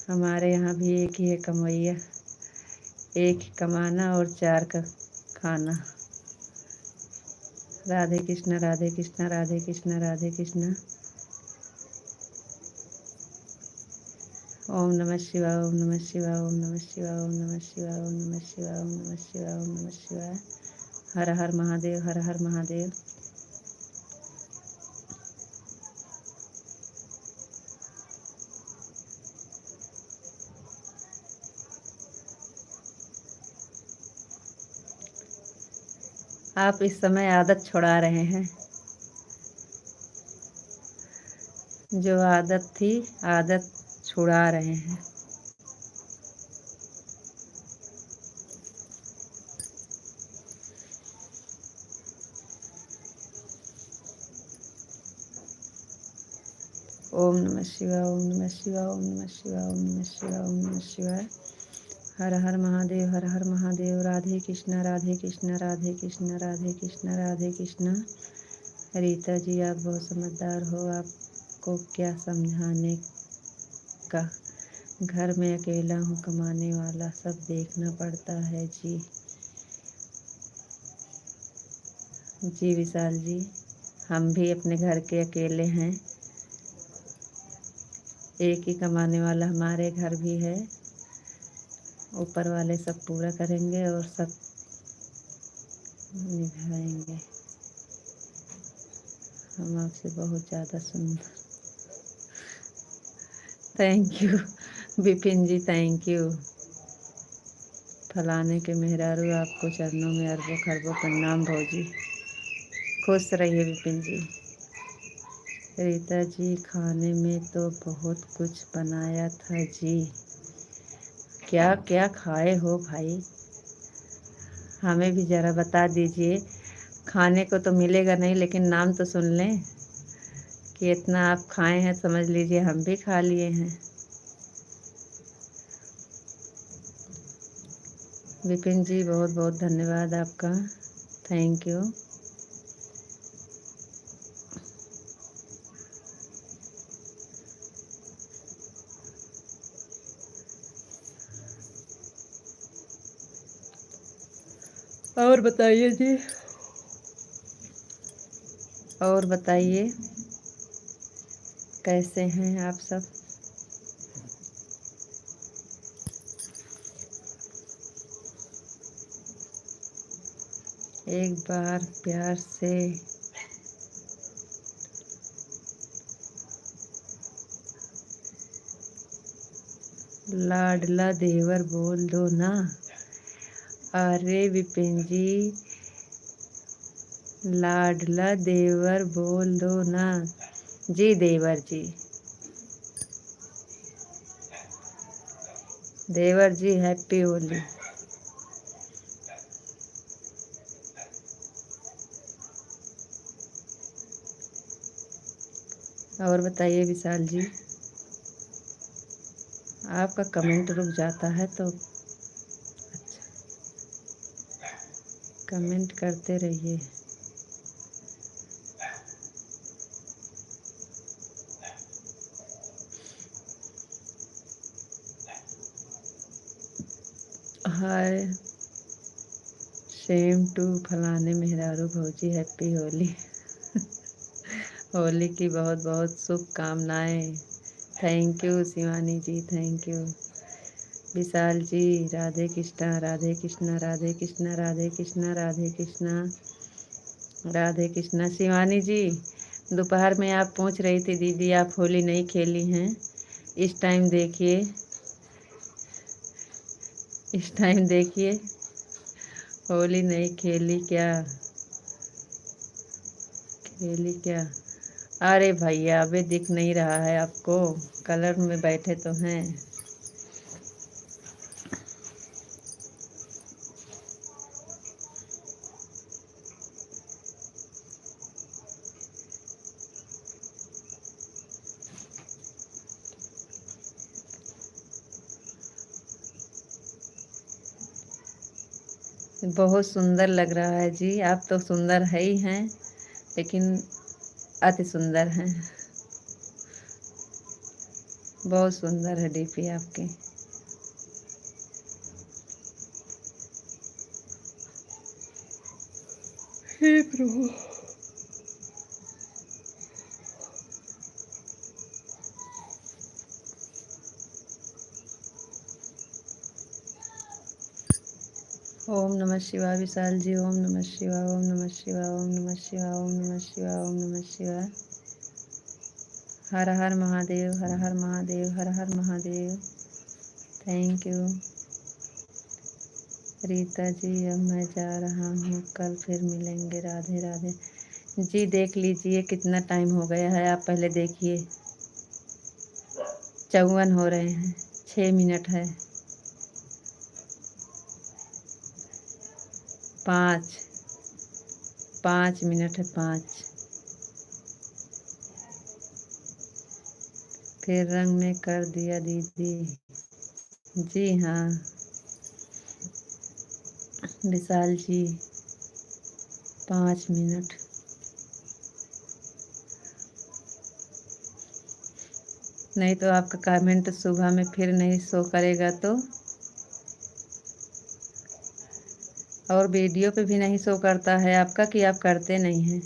हमारे यहाँ भी एक ही है कमैया, एक ही कमाना और 4 का खाना। राधे कृष्णा राधे कृष्णा राधे कृष्णा राधे कृष्णा। ओम नमः शिवाय, ओम नमः शिवाय, ओम नमः शिवाय, ओम नमः शिवाय, ओम नमः शिवाय, ओम नमः शिवाय, ओम नमः शिवाय। हर हर महादेव, हर हर महादेव। आप इस समय आदत छुड़ा रहे हैं, जो आदत थी आदत छुड़ा रहे हैं। ओम नमः शिवाय, ओम नमः शिवाय, ओम नमः शिवाय, ओम नमः शिवाय, ओम नमः शिवाय। हर हर महादेव, हर हर महादेव। राधे कृष्णा राधे कृष्णा राधे कृष्णा राधे कृष्णा राधे कृष्णा। रीता जी आप बहुत समझदार हो, आपको क्या समझाने का। घर में अकेला हूँ, कमाने वाला, सब देखना पड़ता है जी। जी विशाल जी, हम भी अपने घर के अकेले हैं, एक ही कमाने वाला हमारे घर भी है, ऊपर वाले सब पूरा करेंगे और सब निभाएंगे। हम आपसे बहुत ज़्यादा सुंदर। Thank you Vipin ji, thank you. फलाने के मेहरारू आपको चरणों में अरबों खरबों प्रणाम भौजी। खुश रहिए विपिन जी। रीता जी, खाने में तो बहुत कुछ बनाया था जी। क्या क्या खाए हो भाई, हमें भी ज़रा बता दीजिए। खाने को तो मिलेगा नहीं, लेकिन नाम तो सुन लें कि इतना आप खाए हैं, समझ लीजिए हम भी खा लिए हैं। विपिन जी बहुत बहुत धन्यवाद आपका, थैंक यू। और बताइए जी, और बताइए कैसे हैं आप सब। एक बार प्यार से लाडला देवर बोल दो ना। अरे विपिन जी, लाडला देवर बोल दो ना। जी देवर जी, देवर जी हैप्पी होली। और बताइए विशाल जी, आपका कमेंट रुक जाता है तो अच्छा, कमेंट करते रहिए। हाय, सेम टू फलाने मेहरारू भौजी, हैप्पी होली। होली की बहुत बहुत शुभकामनाएं। Thank you Shivani ji, thank you. Vishal ji, Radhe Krishna Radhe Krishna Radhe Krishna Radhe Krishna Radhe Krishna Radhe Krishna. Shivani ji, दोपहर में आप पूछ रही थी दीदी आप होली नहीं खेली हैं। इस टाइम देखिए, इस टाइम देखिए, होली नहीं खेली क्या, खेली क्या। अरे भैया अभी दिख नहीं रहा है आपको, कलर में बैठे तो हैं। बहुत सुंदर लग रहा है जी, आप तो सुंदर है ही हैं, लेकिन अति सुंदर हैं। बहुत सुंदर है डीपी आपकी। हे प्रभु। ओम नमः शिवाय विशाल जी, ओम नमः शिवाय, ओम नमः शिवाय, ओम नमः शिवाय, ओम नमः शिवाय, ओम नमः शिवाय। हर हर महादेव, हर हर महादेव, हर हर महादेव। थैंक यू रीता जी, अब मैं जा रहा हूँ, कल फिर मिलेंगे, राधे राधे। जी देख लीजिए कितना टाइम हो गया है, आप पहले देखिए। 54 हो रहे हैं, 6 मिनट है। 5 मिनट है, 5। फिर रंग में कर दिया दीदी। जी हाँ विशाल जी, 5 मिनट। नहीं तो आपका कमेंट सुबह में फिर नहीं शो करेगा तो, और वीडियो पे भी नहीं शो करता है आपका कि आप करते नहीं हैं।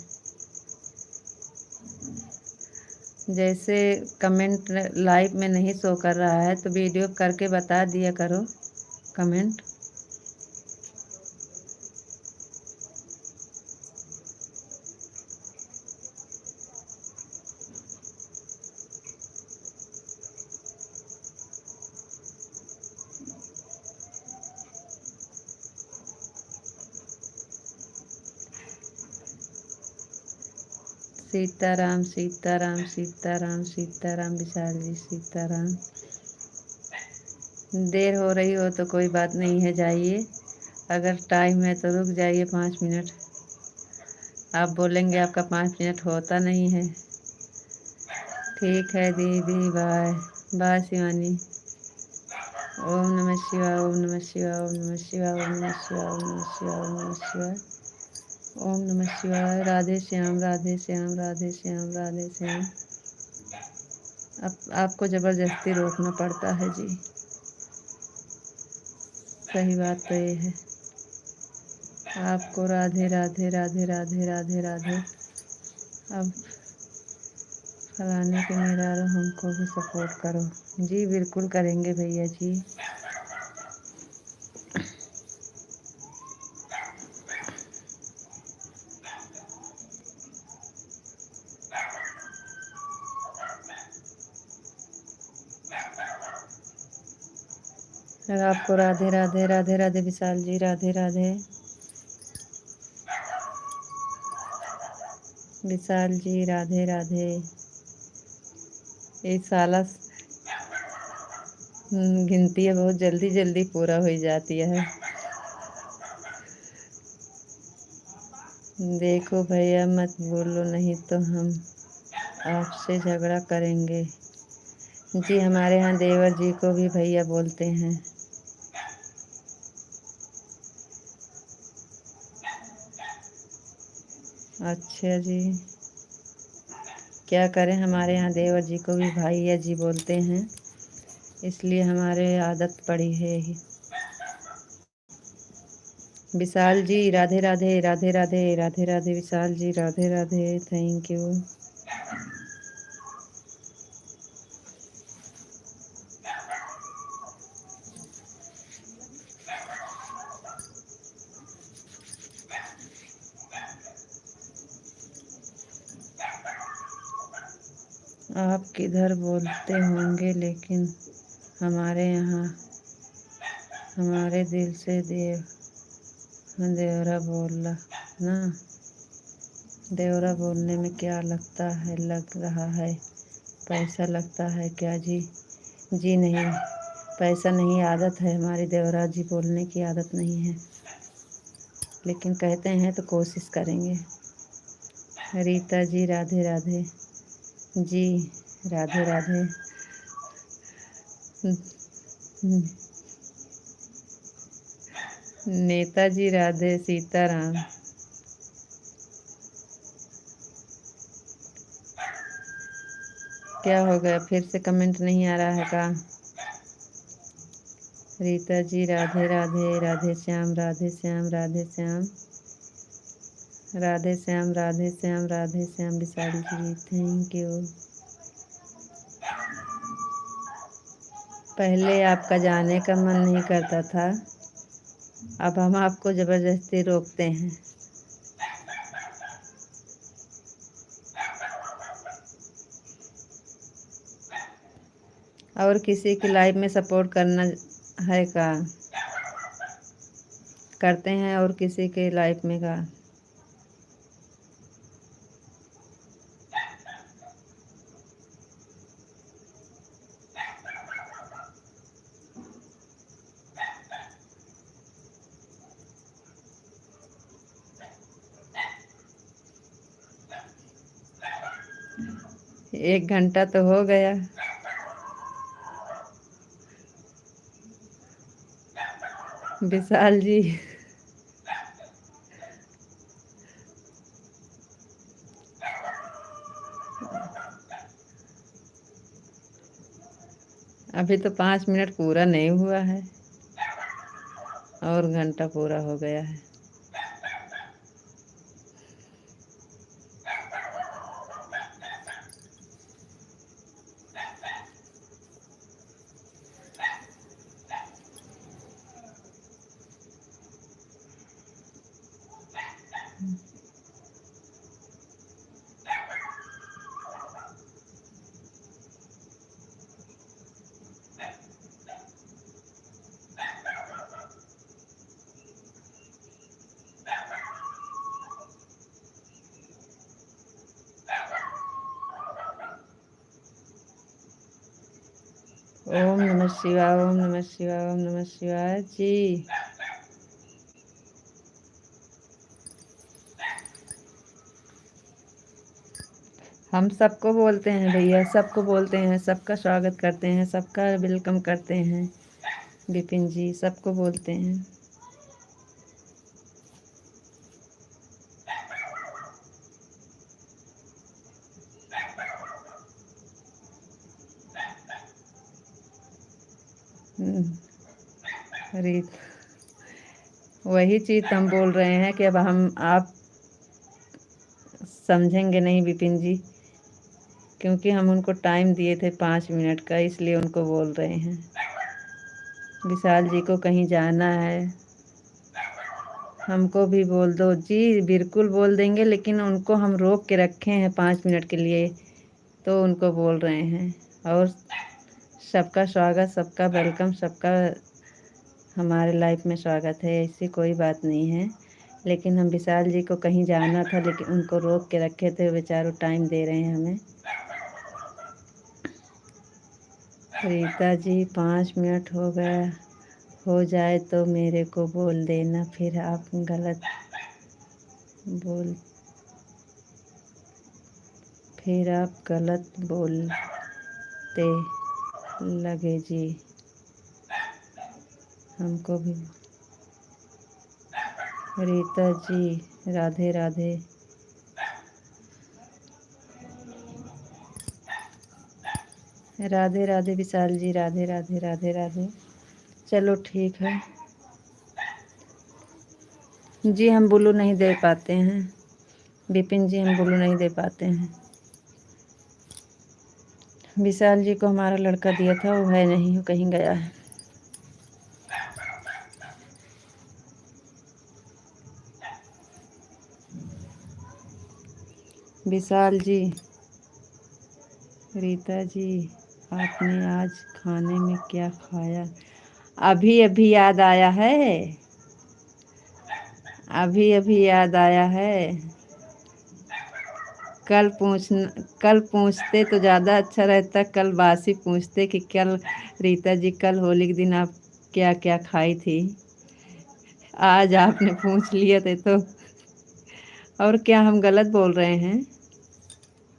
जैसे कमेंट लाइव में नहीं शो कर रहा है तो वीडियो करके बता दिया करो। कमेंट। सीताराम सीताराम सीताराम सीताराम विशाल जी सीताराम। देर हो रही हो तो कोई बात नहीं है, जाइए। अगर टाइम है तो रुक जाइए 5 मिनट। आप बोलेंगे आपका 5 मिनट होता नहीं है। ठीक है दीदी, बाय बाय शिवानी। ओम नमः शिवाय ओम नमः शिवाय ओम नमः शिवाय ओम नमः शिवाय ओम नमः शिवाय ओम नमः शिवाय ओम नमः शिवाय। राधे श्याम राधे श्याम राधे श्याम राधे श्याम। अब आपको ज़बरदस्ती रोकना पड़ता है जी, सही बात तो ये है। आपको राधे राधे राधे राधे राधे राधे। अब फलाने के मेरा हमको भी सपोर्ट करो जी, बिल्कुल करेंगे भैया जी। और आपको राधे राधे राधे राधे विशाल जी, राधे राधे विशाल जी, राधे राधे। एक साला गिनती है बहुत जल्दी जल्दी पूरा हो जाती है। देखो भैया मत बोलो, नहीं तो हम आपसे झगड़ा करेंगे जी। हमारे यहाँ देवर जी को भी भैया बोलते हैं। अच्छा जी, क्या करें, हमारे यहाँ देवर जी को भी भैया जी बोलते हैं, इसलिए हमारे आदत पड़ी है। विशाल जी राधे राधे राधे राधे राधे राधे विशाल जी राधे राधे, थैंक यू। आप किधर बोलते होंगे, लेकिन हमारे यहाँ हमारे दिल से देवरा बोला ना। देवरा बोलने में क्या लगता है, लग रहा है पैसा लगता है क्या जी? जी नहीं, पैसा नहीं, आदत है हमारी। देवरा जी बोलने की आदत नहीं है, लेकिन कहते हैं तो कोशिश करेंगे। रीता जी राधे राधे जी, राधे राधे। नेताजी राधे सीताराम। क्या हो गया, फिर से कमेंट नहीं आ रहा है का? Rita ji Radhe Radhe Radhe Shyam Radhe Shyam Radhe Shyam Radhe Shyam Radhe Shyam Radhe Shyam Vishal ji, thank you. पहले आपका जाने का मन नहीं करता था, अब हम आपको ज़बरदस्ती रोकते हैं। और किसी की लाइफ में सपोर्ट करना है का? करते हैं और किसी के लाइफ में का? एक घंटा तो हो गया। विशाल जी अभी तो 5 मिनट पूरा नहीं हुआ है और घंटा पूरा हो गया है। ओम नमः शिवाय, ओम नमः शिवाय, ओम नमः शिवाय जी। हम सबको बोलते हैं भैया, सबको बोलते हैं, सबका स्वागत करते हैं, सबका वेलकम करते हैं विपिन जी, सबको बोलते हैं। अरे वही चीज़ हम बोल रहे हैं कि अब हम आप समझेंगे नहीं विपिन जी, क्योंकि हम उनको टाइम दिए थे 5 मिनट का, इसलिए उनको बोल रहे हैं। विशाल जी को कहीं जाना है, हमको भी बोल दो जी, बिल्कुल बोल देंगे, लेकिन उनको हम रोक के रखे हैं 5 मिनट के लिए, तो उनको बोल रहे हैं। और सबका स्वागत, सबका वेलकम, सबका हमारे लाइफ में स्वागत है, ऐसी कोई बात नहीं है। लेकिन हम विशाल जी को कहीं जाना था, लेकिन उनको रोक के रखे थे, बेचारों टाइम दे रहे हैं हमें। रीता जी 5 मिनट हो गया, हो जाए तो मेरे को बोल देना, फिर आप गलत बोल फिर आप गलत बोलते लगे जी। हमको भी रीता जी राधे राधे। राधे राधे विशाल जी, राधे राधे, राधे राधे। चलो ठीक है जी, हम ब्लू नहीं दे पाते हैं विपिन जी, हम ब्लू नहीं दे पाते हैं। विशाल जी को हमारा लड़का दिया था, वो है नहीं, वो कहीं गया है। विशाल जी, रीता जी, आपने आज खाने में क्या खाया? अभी अभी याद आया है, अभी अभी याद आया है। कल पूछते तो ज़्यादा अच्छा रहता, कल बासी पूछते कि कल रीता जी, कल होली के दिन आप क्या क्या खाई थी। आज आपने पूछ लिया थे तो और क्या हम गलत बोल रहे हैं?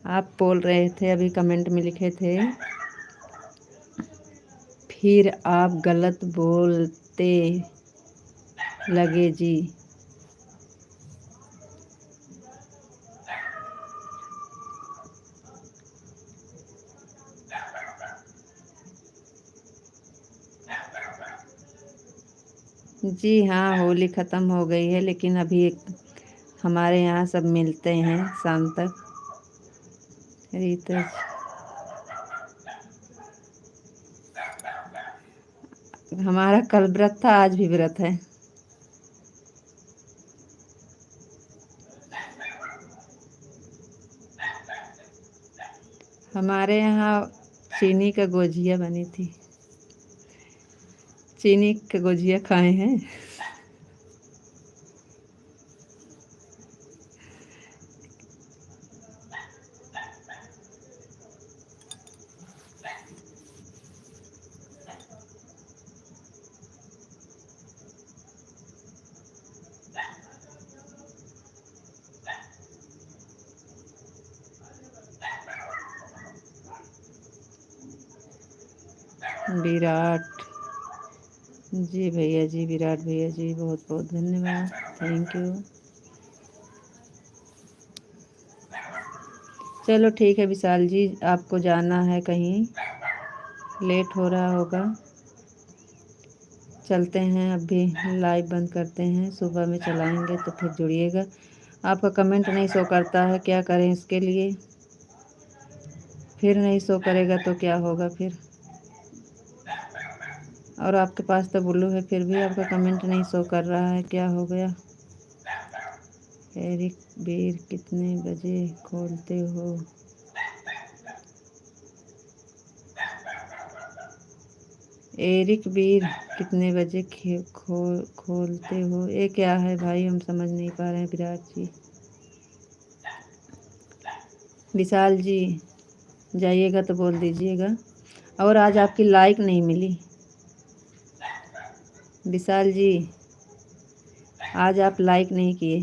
आप बोल रहे थे, अभी कमेंट में लिखे थे, फिर आप गलत बोलते लगे जी। जी हाँ, होली ख़त्म हो गई है, लेकिन अभी हमारे यहाँ सब मिलते हैं शाम तक। रीता हमारा कल व्रत था, आज भी व्रत है। हमारे यहाँ चीनी का गुजिया बनी थी, चीनी का गुजिया खाए हैं। विराट जी भैया जी, विराट भैया जी, बहुत बहुत धन्यवाद, थैंक यू। चलो ठीक है विशाल जी, आपको जाना है कहीं, लेट हो रहा होगा, चलते हैं, अभी लाइव बंद करते हैं, सुबह में चलाएंगे तो फिर जुड़िएगा। आपका कमेंट नहीं शो करता है, क्या करें इसके लिए? फिर नहीं शो करेगा तो क्या होगा फिर? और आपके पास तो ब्लू है, फिर भी आपका कमेंट नहीं शो कर रहा है, क्या हो गया? एरिक बीर कितने बजे खोलते हो? एरिक बीर कितने बजे खोलते हो? ये क्या है भाई, हम समझ नहीं पा रहे हैं। विराट जी, विशाल जी जाइएगा तो बोल दीजिएगा। और आज आपकी लाइक नहीं मिली। विशाल जी आज आप लाइक नहीं किए।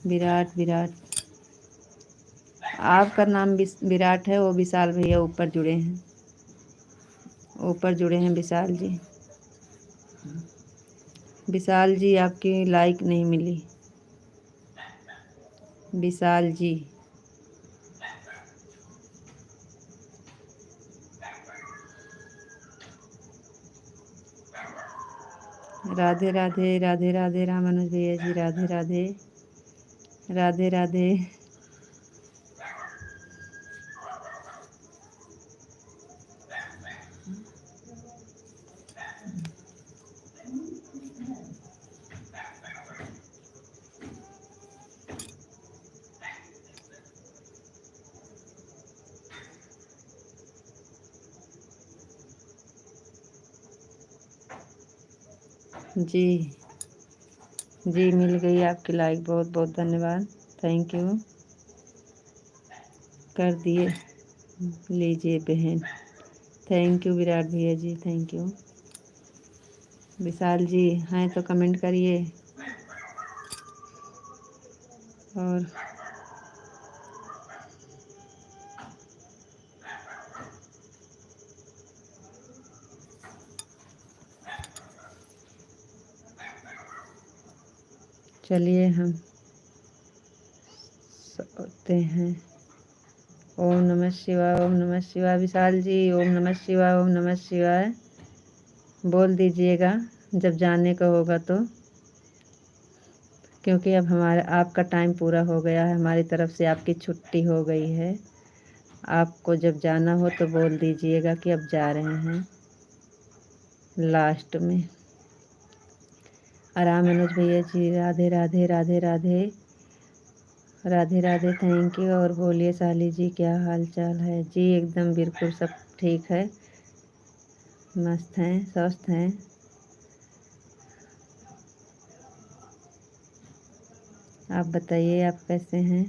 विराट विराट आपका नाम विराट है, वो विशाल भैया ऊपर जुड़े हैं, विशाल जी। विशाल जी आपकी लाइक नहीं मिली। विशाल जी राधे राधे राधे राधे रामानुज भैया जी राधे राधे राधे राधे। जी जी मिल गई आपकी लाइक, बहुत बहुत धन्यवाद, थैंक यू, कर दिए। लीजिए बहन, थैंक यू विराट भैया जी, थैंक यू। विशाल जी हैं तो कमेंट करिए। और चलिए हम सोते हैं। ओम नमः शिवाय, ओम नमः शिवाय। विशाल जी ओम नमः शिवाय, ओम नमः शिवाय बोल दीजिएगा जब जाने का होगा तो, क्योंकि अब हमारा आपका टाइम पूरा हो गया है, हमारी तरफ से आपकी छुट्टी हो गई है। आपको जब जाना हो तो बोल दीजिएगा कि अब जा रहे हैं लास्ट में। आराम मनोज भैया जी राधे राधे राधे राधे राधे राधे, थैंक यू। और बोलिए साली जी क्या हाल चाल है जी? एकदम बिल्कुल सब ठीक है, मस्त हैं, स्वस्थ हैं। आप बताइए आप कैसे हैं?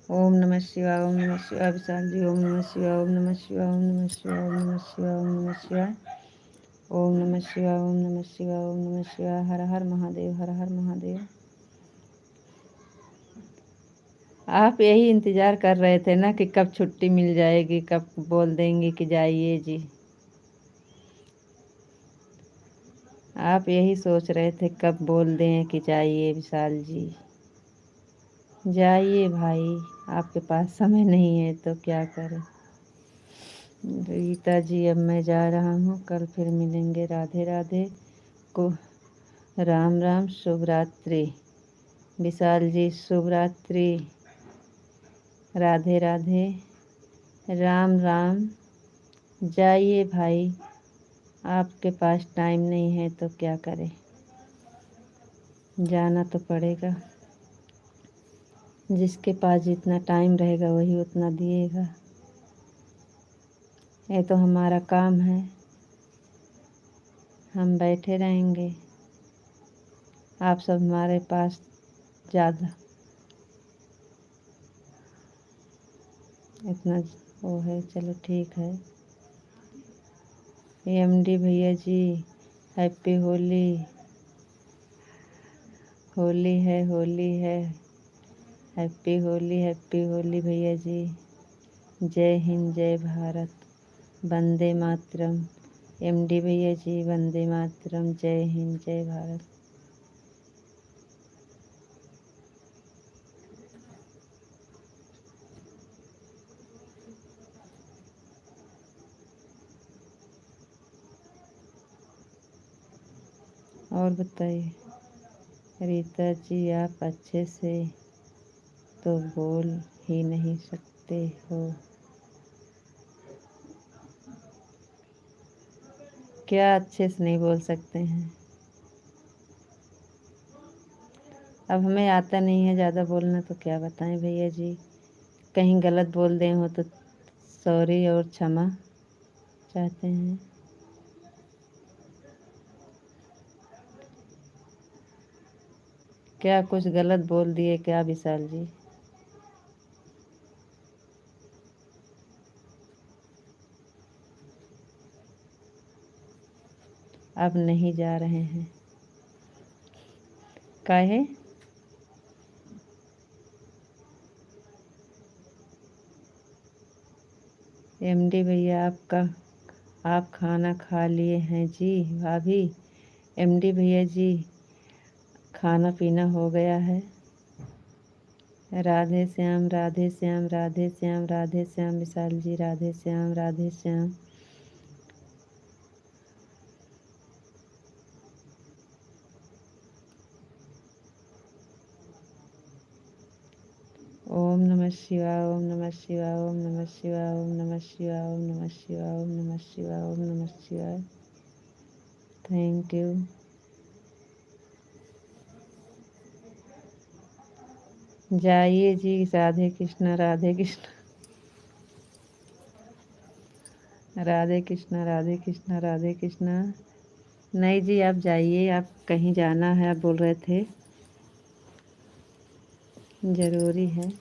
ओम नमः शिवाय, ओम नमः शिवाय। विशाल जी ओम नमः शिवाय, ओम नमः शिवाय, ओम नमः शिवाय, ओम नमः शिवाय, ओम नमः शिवाय, ओम नमः शिवाय, ओम नमः शिवाय, ओम नमः शिवाय। हर हर महादेव, हर हर महादेव। आप यही इंतज़ार कर रहे थे ना कि कब छुट्टी मिल जाएगी, कब बोल देंगे कि जाइए जी। आप यही सोच रहे थे कब बोल दें कि जाइए विशाल जी। जाइए भाई, आपके पास समय नहीं है तो क्या करें। रीता जी अब मैं जा रहा हूँ, कल फिर मिलेंगे। राधे राधे को राम राम, शुभ रात्रि। विशाल जी शुभ रात्रि, राधे राधे, राम राम। जाइए भाई, आपके पास टाइम नहीं है तो क्या करें, जाना तो पड़ेगा। जिसके पास जितना टाइम रहेगा वही उतना दिएगा। ये तो हमारा काम है, हम बैठे रहेंगे। आप सब हमारे पास ज़्यादा इतना वो है, चलो ठीक है। एमडी भैया जी हैप्पी होली। होली है, होली है, हैप्पी होली, हैप्पी होली भैया जी। जय हिंद, जय भारत, वंदे मातरम। एमडी भैया जी वंदे मातरम, जय हिंद, जय भारत। और बताइए रीता जी, आप अच्छे से तो बोल ही नहीं सकते हो, क्या अच्छे से नहीं बोल सकते हैं। अब हमें आता नहीं है ज़्यादा बोलना, तो क्या बताएं भैया जी। कहीं गलत बोल दें हो तो सॉरी और क्षमा चाहते हैं। क्या कुछ गलत बोल दिए क्या विशाल जी? अब नहीं जा रहे हैं काहे? एमडी भैया आप खाना खा लिए हैं जी भाभी? एमडी भैया जी खाना पीना हो गया है। राधे श्याम राधे श्याम राधे श्याम राधे श्याम विशाल जी, राधे श्याम राधे श्याम। ओम नमः शिवाय ओम नमः शिवाय ओम नमः शिवाय ओम नमः शिवाय ओम नमः शिवाय ओम नमः शिवाय ओम नमः शिवाय। Thank you. जाइए जी, राधे कृष्णा राधे कृष्णा राधे कृष्णा राधे कृष्णा राधे कृष्णा। नहीं जी, आप जाइए, आप कहीं जाना है आप बोल रहे थे, ज़रूरी है।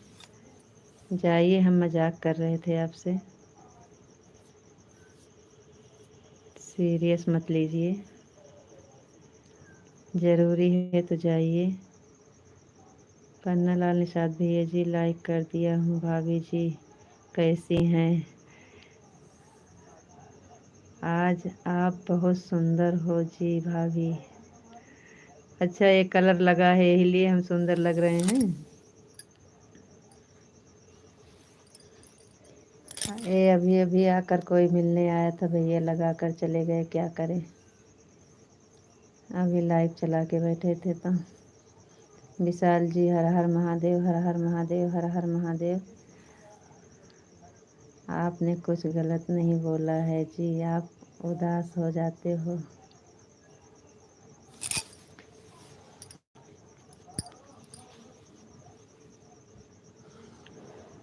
जाइए, हम मजाक कर रहे थे आपसे, सीरियस मत लीजिए। ज़रूरी है तो जाइए। पन्ना लाल निषाद भैया जी लाइक कर दिया हूँ। भाभी जी कैसी हैं? आज आप बहुत सुंदर हो जी भाभी। अच्छा, ये कलर लगा है यही लिए हम सुंदर लग रहे हैं। ये अभी अभी आकर कोई मिलने आया था, भैया लगा कर चले गए, क्या करें। अभी लाइव चला के बैठे थे तो विशाल जी हर हर महादेव हर हर महादेव हर हर महादेव। आपने कुछ गलत नहीं बोला है जी, आप उदास हो जाते हो।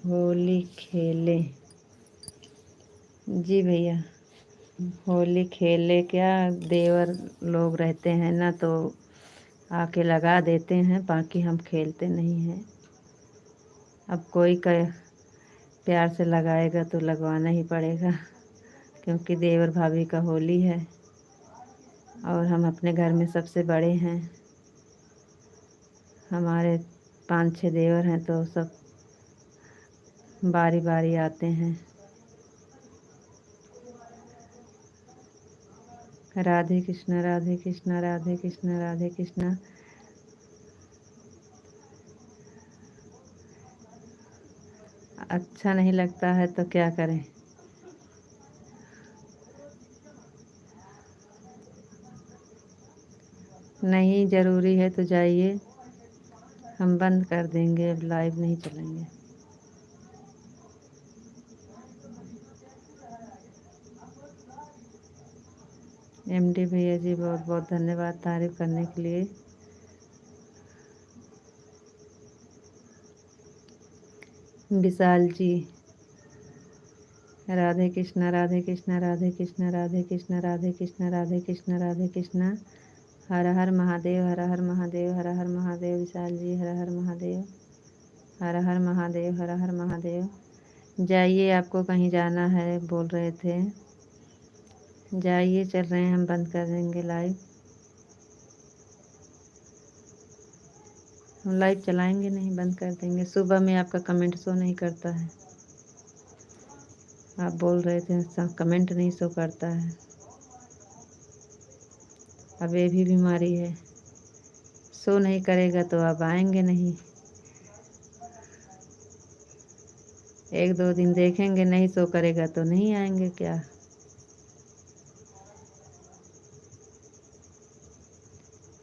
होली खेले जी भैया, होली खेले क्या, देवर लोग रहते हैं ना तो आके लगा देते हैं, बाकी हम खेलते नहीं हैं। अब कोई का प्यार से लगाएगा तो लगवाना ही पड़ेगा, क्योंकि देवर भाभी का होली है और हम अपने घर में सबसे बड़े हैं। हमारे 5-6 देवर हैं तो सब बारी बारी आते हैं। राधे कृष्णा राधे कृष्णा राधे कृष्णा राधे कृष्णा। अच्छा नहीं लगता है तो क्या करें। नहीं, ज़रूरी है तो जाइए, हम बंद कर देंगे, अब लाइव नहीं चलेंगे। एमडी भैया जी बहुत बहुत धन्यवाद तारीफ़ करने के लिए। विशाल जी राधे कृष्णा राधे कृष्णा राधे कृष्णा राधे कृष्णा राधे कृष्णा राधे कृष्णा राधे कृष्णा। हर हर महादेव हर हर महादेव हर हर महादेव। विशाल जी हर हर महादेव हर हर महादेव हर हर महादेव। जाइए, आपको कहीं जाना है बोल रहे थे, जाइए, चल रहे हैं, हम बंद कर देंगे लाइव। हम लाइव चलाएंगे नहीं, बंद कर देंगे। सुबह में आपका कमेंट शो नहीं करता है, आप बोल रहे थे कमेंट नहीं शो करता है। अब ये भी बीमारी है, शो नहीं करेगा तो आप आएंगे नहीं। 1-2 दिन देखेंगे, नहीं शो करेगा तो नहीं आएंगे क्या।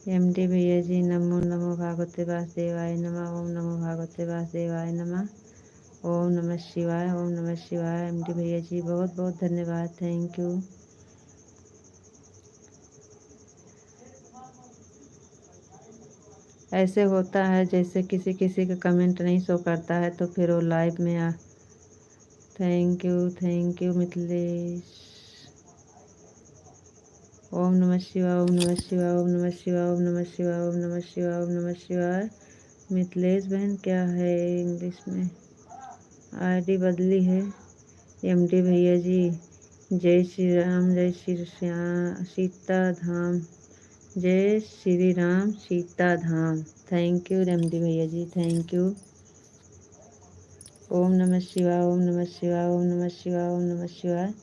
एमडी भैया जी नमो नमो भागवते वासुदेवाय नमः। ओम नमो भागवते वासुदेवाय नमः। ओम नमः शिवाय ओम नमः शिवाय। एमडी भैया जी बहुत बहुत धन्यवाद, थैंक यू। ऐसे होता है जैसे किसी किसी का कमेंट नहीं शो करता है तो फिर वो लाइव में आ। Thank you Mithilesh. ओम नमः शिवाय, ओम नमः शिवाय, ओम नमः शिवाय, ओम नमः शिवाय, ओम नमः शिवाय, ओम नमः शिवाय। मिथिलेश बहन क्या है इंग्लिश में आईडी बदली है। एमडी भैया जी जय श्री राम, जय श्री श्याम सीता धाम, जय श्री राम सीता धाम। थैंक यू एमडी भैया जी, थैंक यू। ओम नमः शिवाय, ओम नमः शिवाय, ओम नमः शिवाय, ओम नमः शिवाय।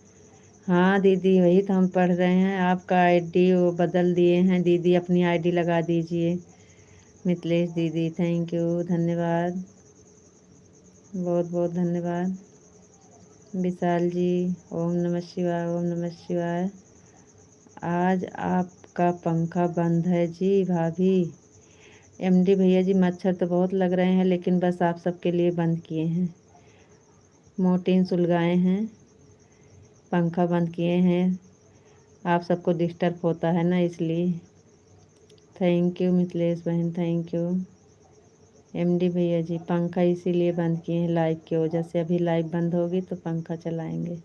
हाँ दीदी वही तो हम पढ़ रहे हैं। आपका आईडी वो बदल दिए हैं दीदी, अपनी आईडी लगा दीजिए। मिथिलेश दीदी थैंक यू, धन्यवाद, बहुत बहुत धन्यवाद। विशाल जी ओम नमः शिवाय, ओम नमः शिवाय। आज आपका पंखा बंद है जी भाभी। एमडी भैया जी मच्छर तो बहुत लग रहे हैं लेकिन बस आप सबके लिए बंद किए हैं। मोर्टीन सुलगाए हैं, पंखा बंद किए हैं। आप सबको डिस्टर्ब होता है ना इसलिए। थैंक यू मिथिलेश बहन, थैंक यू। एमडी भैया जी पंखा इसीलिए बंद किए हैं लाइव की वजह से। अभी लाइव बंद होगी तो पंखा चलाएंगे।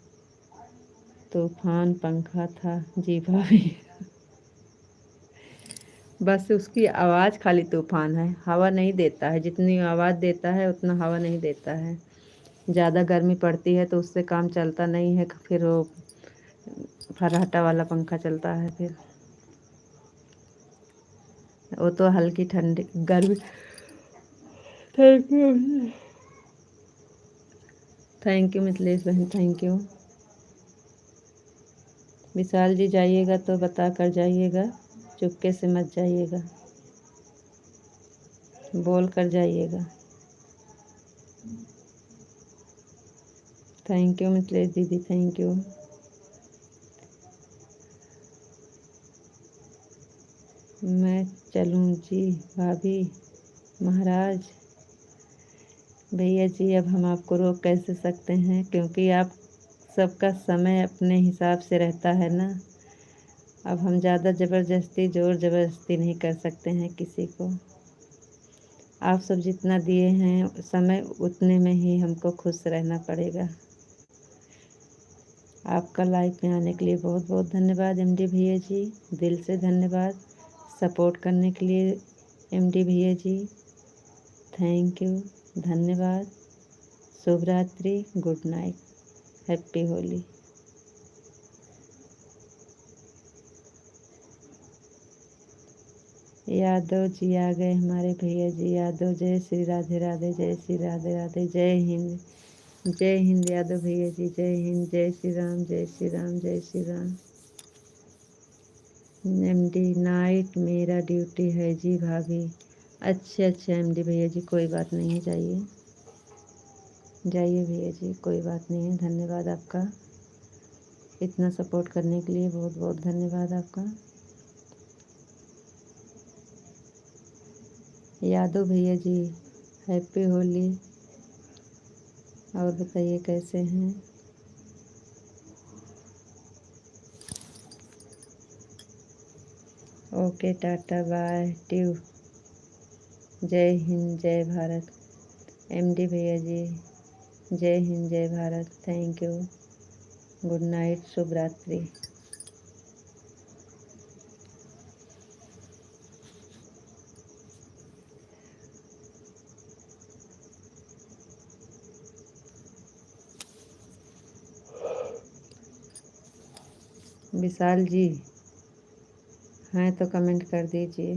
तूफान पंखा था जी भाभी। बस उसकी आवाज़ खाली तूफान है, हवा नहीं देता है। जितनी आवाज़ देता है उतना हवा नहीं देता है। ज़्यादा गर्मी पड़ती है तो उससे काम चलता नहीं है, फिर वो फर्राटा वाला पंखा चलता है। फिर वो तो हल्की ठंडी गर्मी। Thank you, thank you Mithilesh बहन, थैंक यू। विशाल जी जाइएगा तो बता कर जाइएगा, चुपके से मत जाइएगा, बोल कर जाइएगा। थैंक यू मिथिलेश दीदी, थैंक यू। मैं चलूँ जी भाभी महाराज। भैया जी अब हम आपको रोक कैसे सकते हैं, क्योंकि आप सबका समय अपने हिसाब से रहता है ना। अब हम ज़्यादा ज़बरदस्ती ज़ोर ज़बरदस्ती नहीं कर सकते हैं किसी को। आप सब जितना दिए हैं समय उतने में ही हमको खुश रहना पड़ेगा। आपका लाइफ में आने के लिए बहुत बहुत धन्यवाद एमडी भैया जी, दिल से धन्यवाद सपोर्ट करने के लिए एमडी भैया जी, थैंक यू, धन्यवाद। शुभ रात्रि, good night, happy Holi. Yadav ji आ गए हमारे भैया जी यादव। जय श्री राधे राधे, जय श्री राधे राधे, जय हिंद, जय हिंद यादव भैया जी, जय हिंद, जय श्री राम, जय श्री राम, जय श्री राम। एमडी नाइट मेरा ड्यूटी है जी भाभी। अच्छा अच्छा एमडी भैया जी कोई बात नहीं है, जाइए जाइए भैया जी, कोई बात नहीं है। धन्यवाद आपका, इतना सपोर्ट करने के लिए बहुत बहुत धन्यवाद आपका। यादव भैया जी हैप्पी होली। और बताइए कैसे हैं। ओके टाटा बाय ट्यू। जय हिंद जय भारत। एमडी भैया जी जय हिंद जय Bharat, thank you, good night, शुभ रात्रि। विशाल जी हैं तो कमेंट कर दीजिए।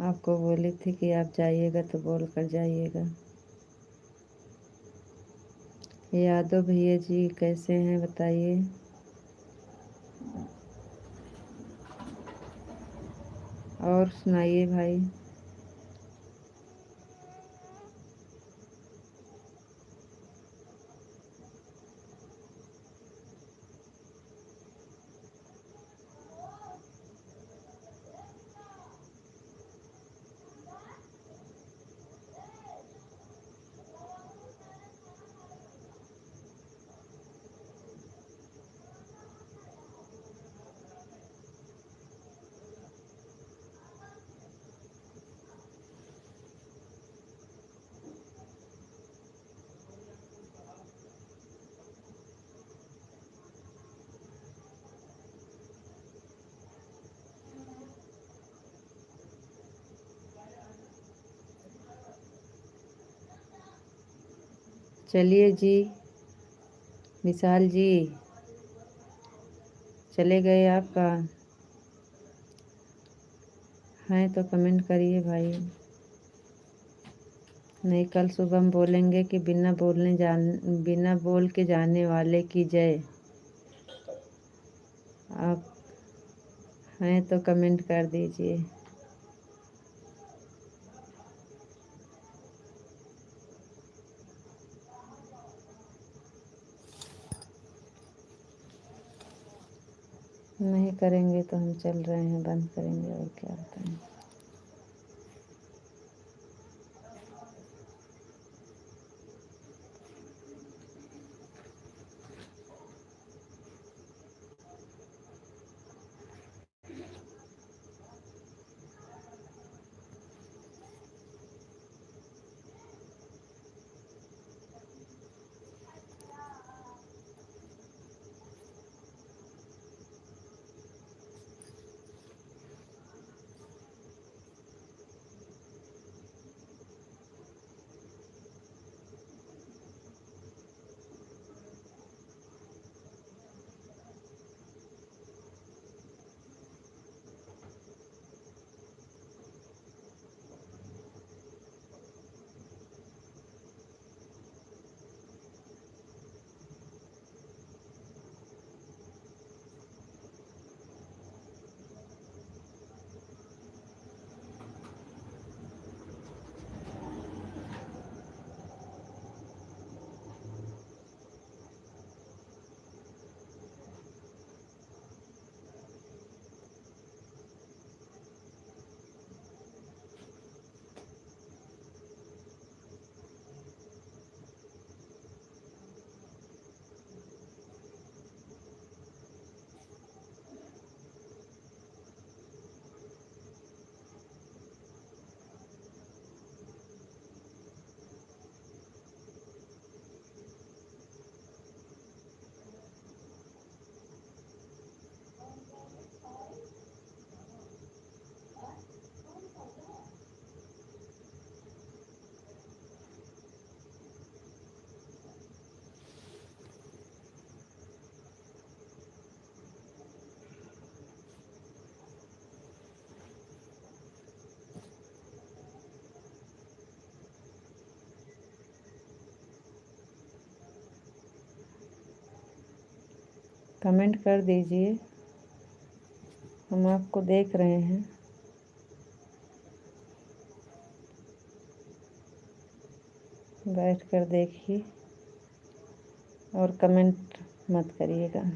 आपको बोली थी कि आप जाइएगा तो बोल कर जाइएगा। यादव भैया जी कैसे हैं बताइए। और सुनाइए भाई। चलिए जी, विशाल जी चले गए आप कहाँ हैं? तो कमेंट करिए भाई, नहीं कल सुबह हम बोलेंगे कि बिना बोल के जाने वाले की जय। आप हैं तो कमेंट कर दीजिए। नहीं करेंगे तो हम चल रहे हैं, बंद करेंगे और क्या बताएं। कमेंट कर दीजिए, हम आपको देख रहे हैं। बैठ कर देखिए और कमेंट मत करिएगा।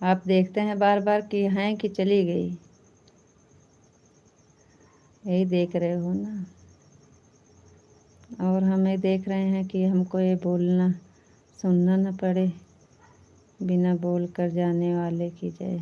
आप देखते हैं बार बार कि हैं कि चली गई, यही देख रहे हो ना। और हमें देख रहे हैं कि हमको ये बोलना सुनना न पड़े, बिना बोल कर जाने वाले की जय।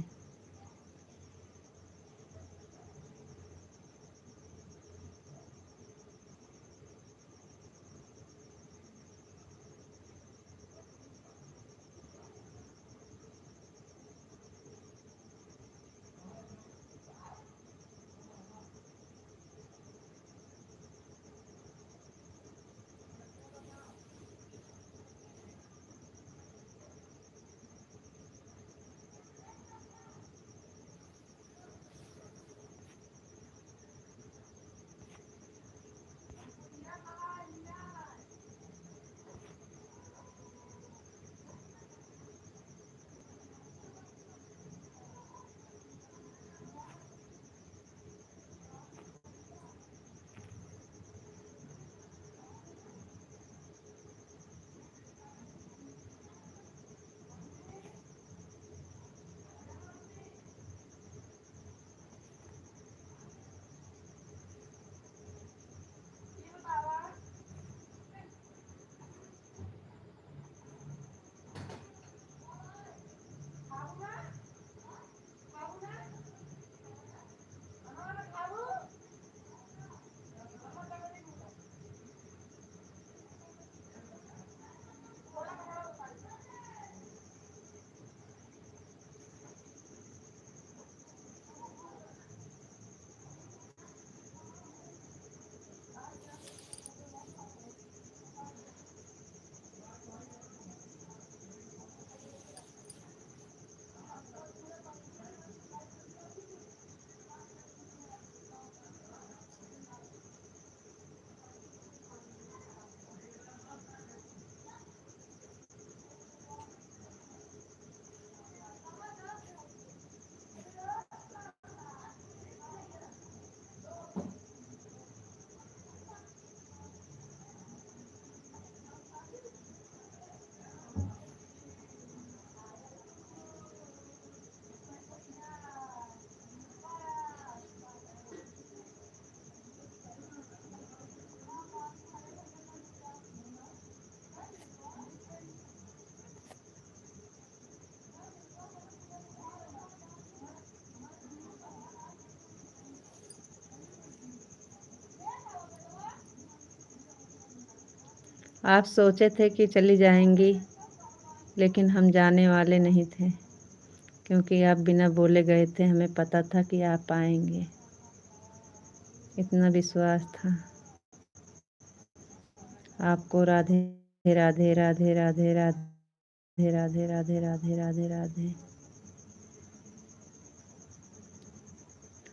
आप सोचे थे कि चली जाएंगी, लेकिन हम जाने वाले नहीं थे, क्योंकि आप बिना बोले गए थे। हमें पता था कि आप आएंगे, इतना विश्वास था आपको। राधे राधे राधे राधे राधे राधे राधे राधे राधे राधे।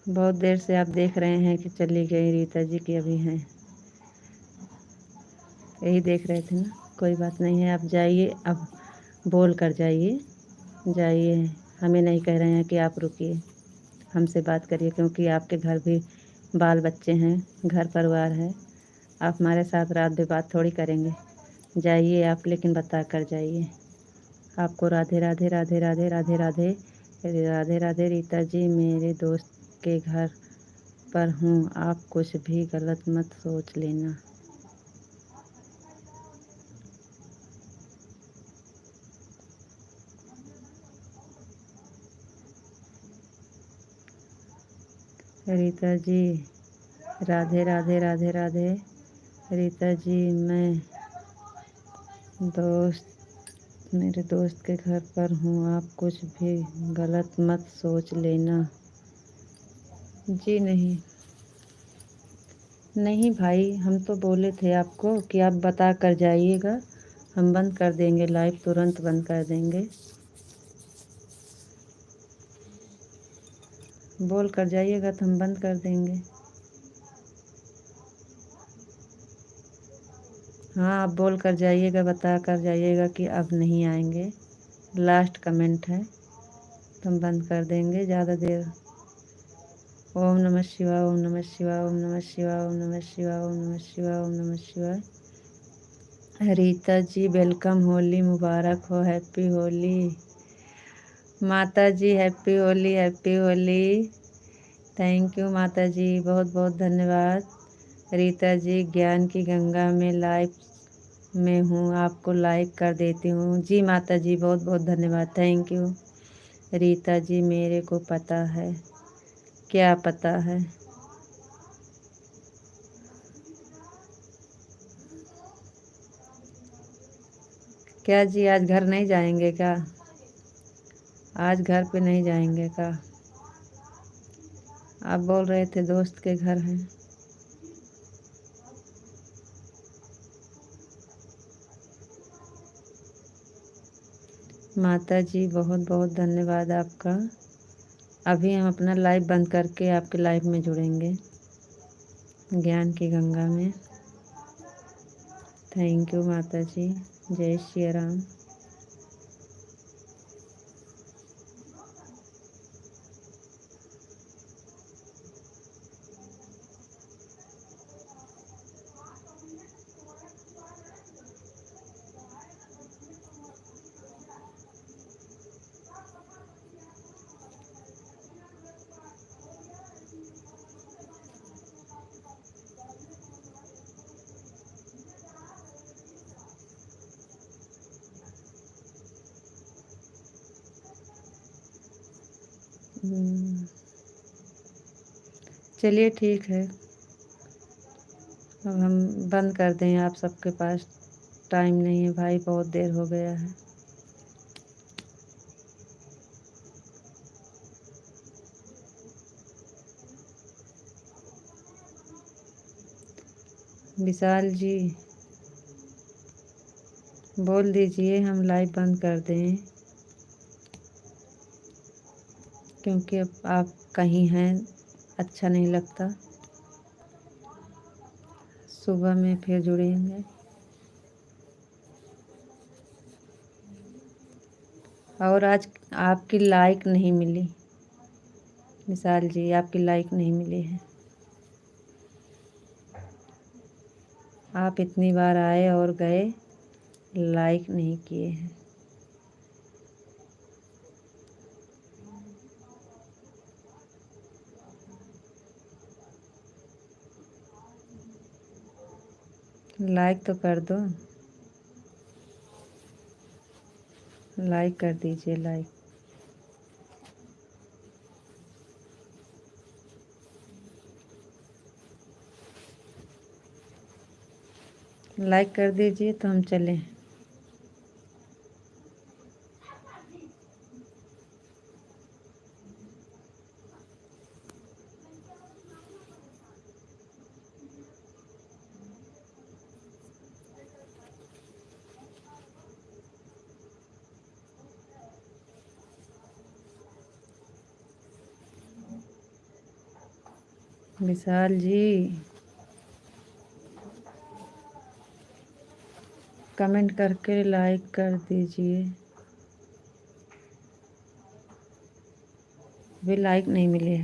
बहुत देर से आप देख रहे हैं कि चली गई रीता जी की अभी हैं, यही देख रहे थे ना। कोई बात नहीं है, आप जाइए, अब बोल कर जाइए, जाइए। हमें नहीं कह रहे हैं कि आप रुकिए, हमसे बात करिए, क्योंकि आपके घर भी बाल बच्चे हैं, घर परिवार है। आप हमारे साथ रात भी बात थोड़ी करेंगे। जाइए आप, लेकिन बता कर जाइए। आपको राधे राधे राधे राधे राधे राधे राधे राधे। रीता जी, मेरे दोस्त के घर पर हूँ, आप कुछ भी गलत मत सोच लेना। रीता जी, राधे राधे राधे राधे। रीता जी, मैं मेरे दोस्त के घर पर हूँ, आप कुछ भी गलत मत सोच लेना। जी नहीं, नहीं भाई, हम तो बोले थे आपको कि आप बता कर जाइएगा, हम बंद कर देंगे लाइव, तुरंत बंद कर देंगे। बोल कर जाइएगा तो हम बंद कर देंगे। हाँ, आप बोल कर जाइएगा, बता कर जाइएगा कि अब नहीं आएंगे, लास्ट कमेंट है, तो हम बंद कर देंगे ज़्यादा देर। ओम नमः शिवाय, ओम नमः शिवाय, ओम नमः शिवाय, ओम नमः शिवाय, ओम नमः शिवाय, ओम नमः शिवाय। रीता जी, वेलकम, होली मुबारक हो, हैप्पी होली। माता जी, happy Holi, happy Holi. Thank you माता जी, बहुत बहुत धन्यवाद। रीता जी, ज्ञान की गंगा में लाइव में हूँ, आपको लाइक कर देती हूँ। जी माता जी, बहुत बहुत धन्यवाद, थैंक यू। रीता जी, मेरे को पता है। क्या पता है? क्या जी, आज घर नहीं जाएंगे क्या? आज घर पे नहीं जाएंगे क्या? आप बोल रहे थे दोस्त के घर हैं। माता जी, बहुत बहुत धन्यवाद आपका। अभी हम अपना लाइव बंद करके आपके लाइव में जुड़ेंगे, ज्ञान की गंगा में। थैंक यू माता जी, जय श्री राम। चलिए ठीक है, अब हम बंद कर दें। आप सबके पास टाइम नहीं है भाई, बहुत देर हो गया है। विशाल जी, बोल दीजिए हम लाइव बंद कर दें, क्योंकि अब आप कहीं हैं, अच्छा नहीं लगता। सुबह में फिर जुड़ेंगे। और आज आपकी लाइक नहीं मिली विशाल जी, आपकी लाइक नहीं मिली है। आप इतनी बार आए और गए, लाइक नहीं किए हैं। लाइक तो कर दो, लाइक कर दीजिए, लाइक। लाइक कर दीजिए तो हम चलें। विशाल जी कमेंट करके लाइक कर दीजिए। भी लाइक नहीं मिले।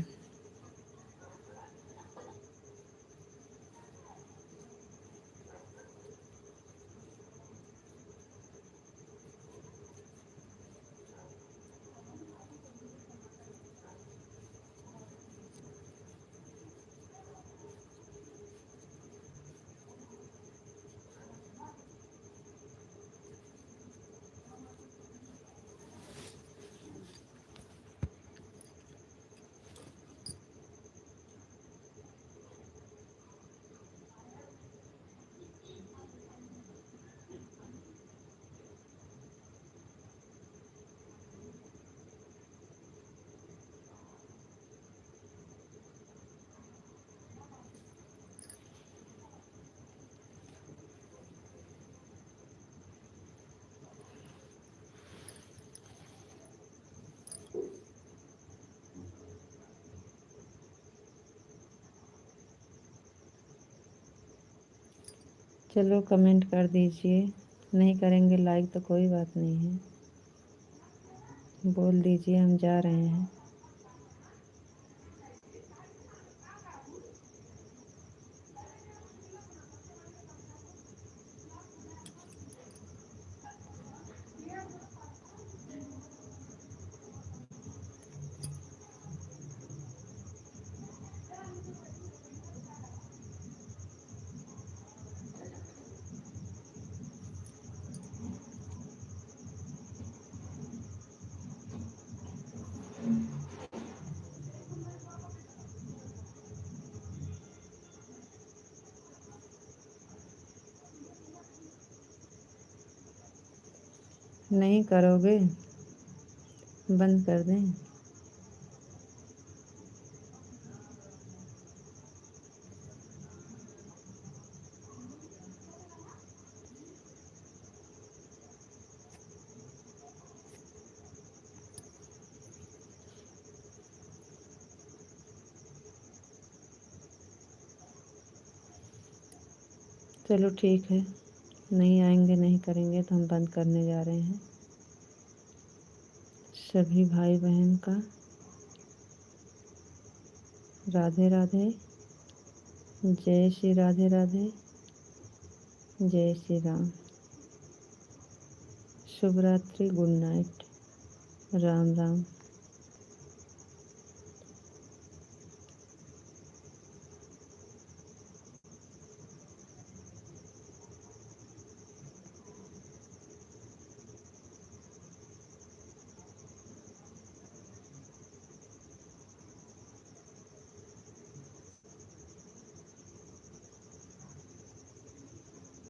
चलो कमेंट कर दीजिए। नहीं करेंगे लाइक तो कोई बात नहीं है, बोल दीजिए हम जा रहे हैं। नहीं करोगे बंद कर दें। चलो ठीक है, नहीं आएंगे नहीं करेंगे तो हम बंद करने जा रहे हैं। सभी भाई बहन का राधे राधे, जय श्री राधे राधे, जय श्री राम। शुभ रात्रि, गुड नाइट, राम राम।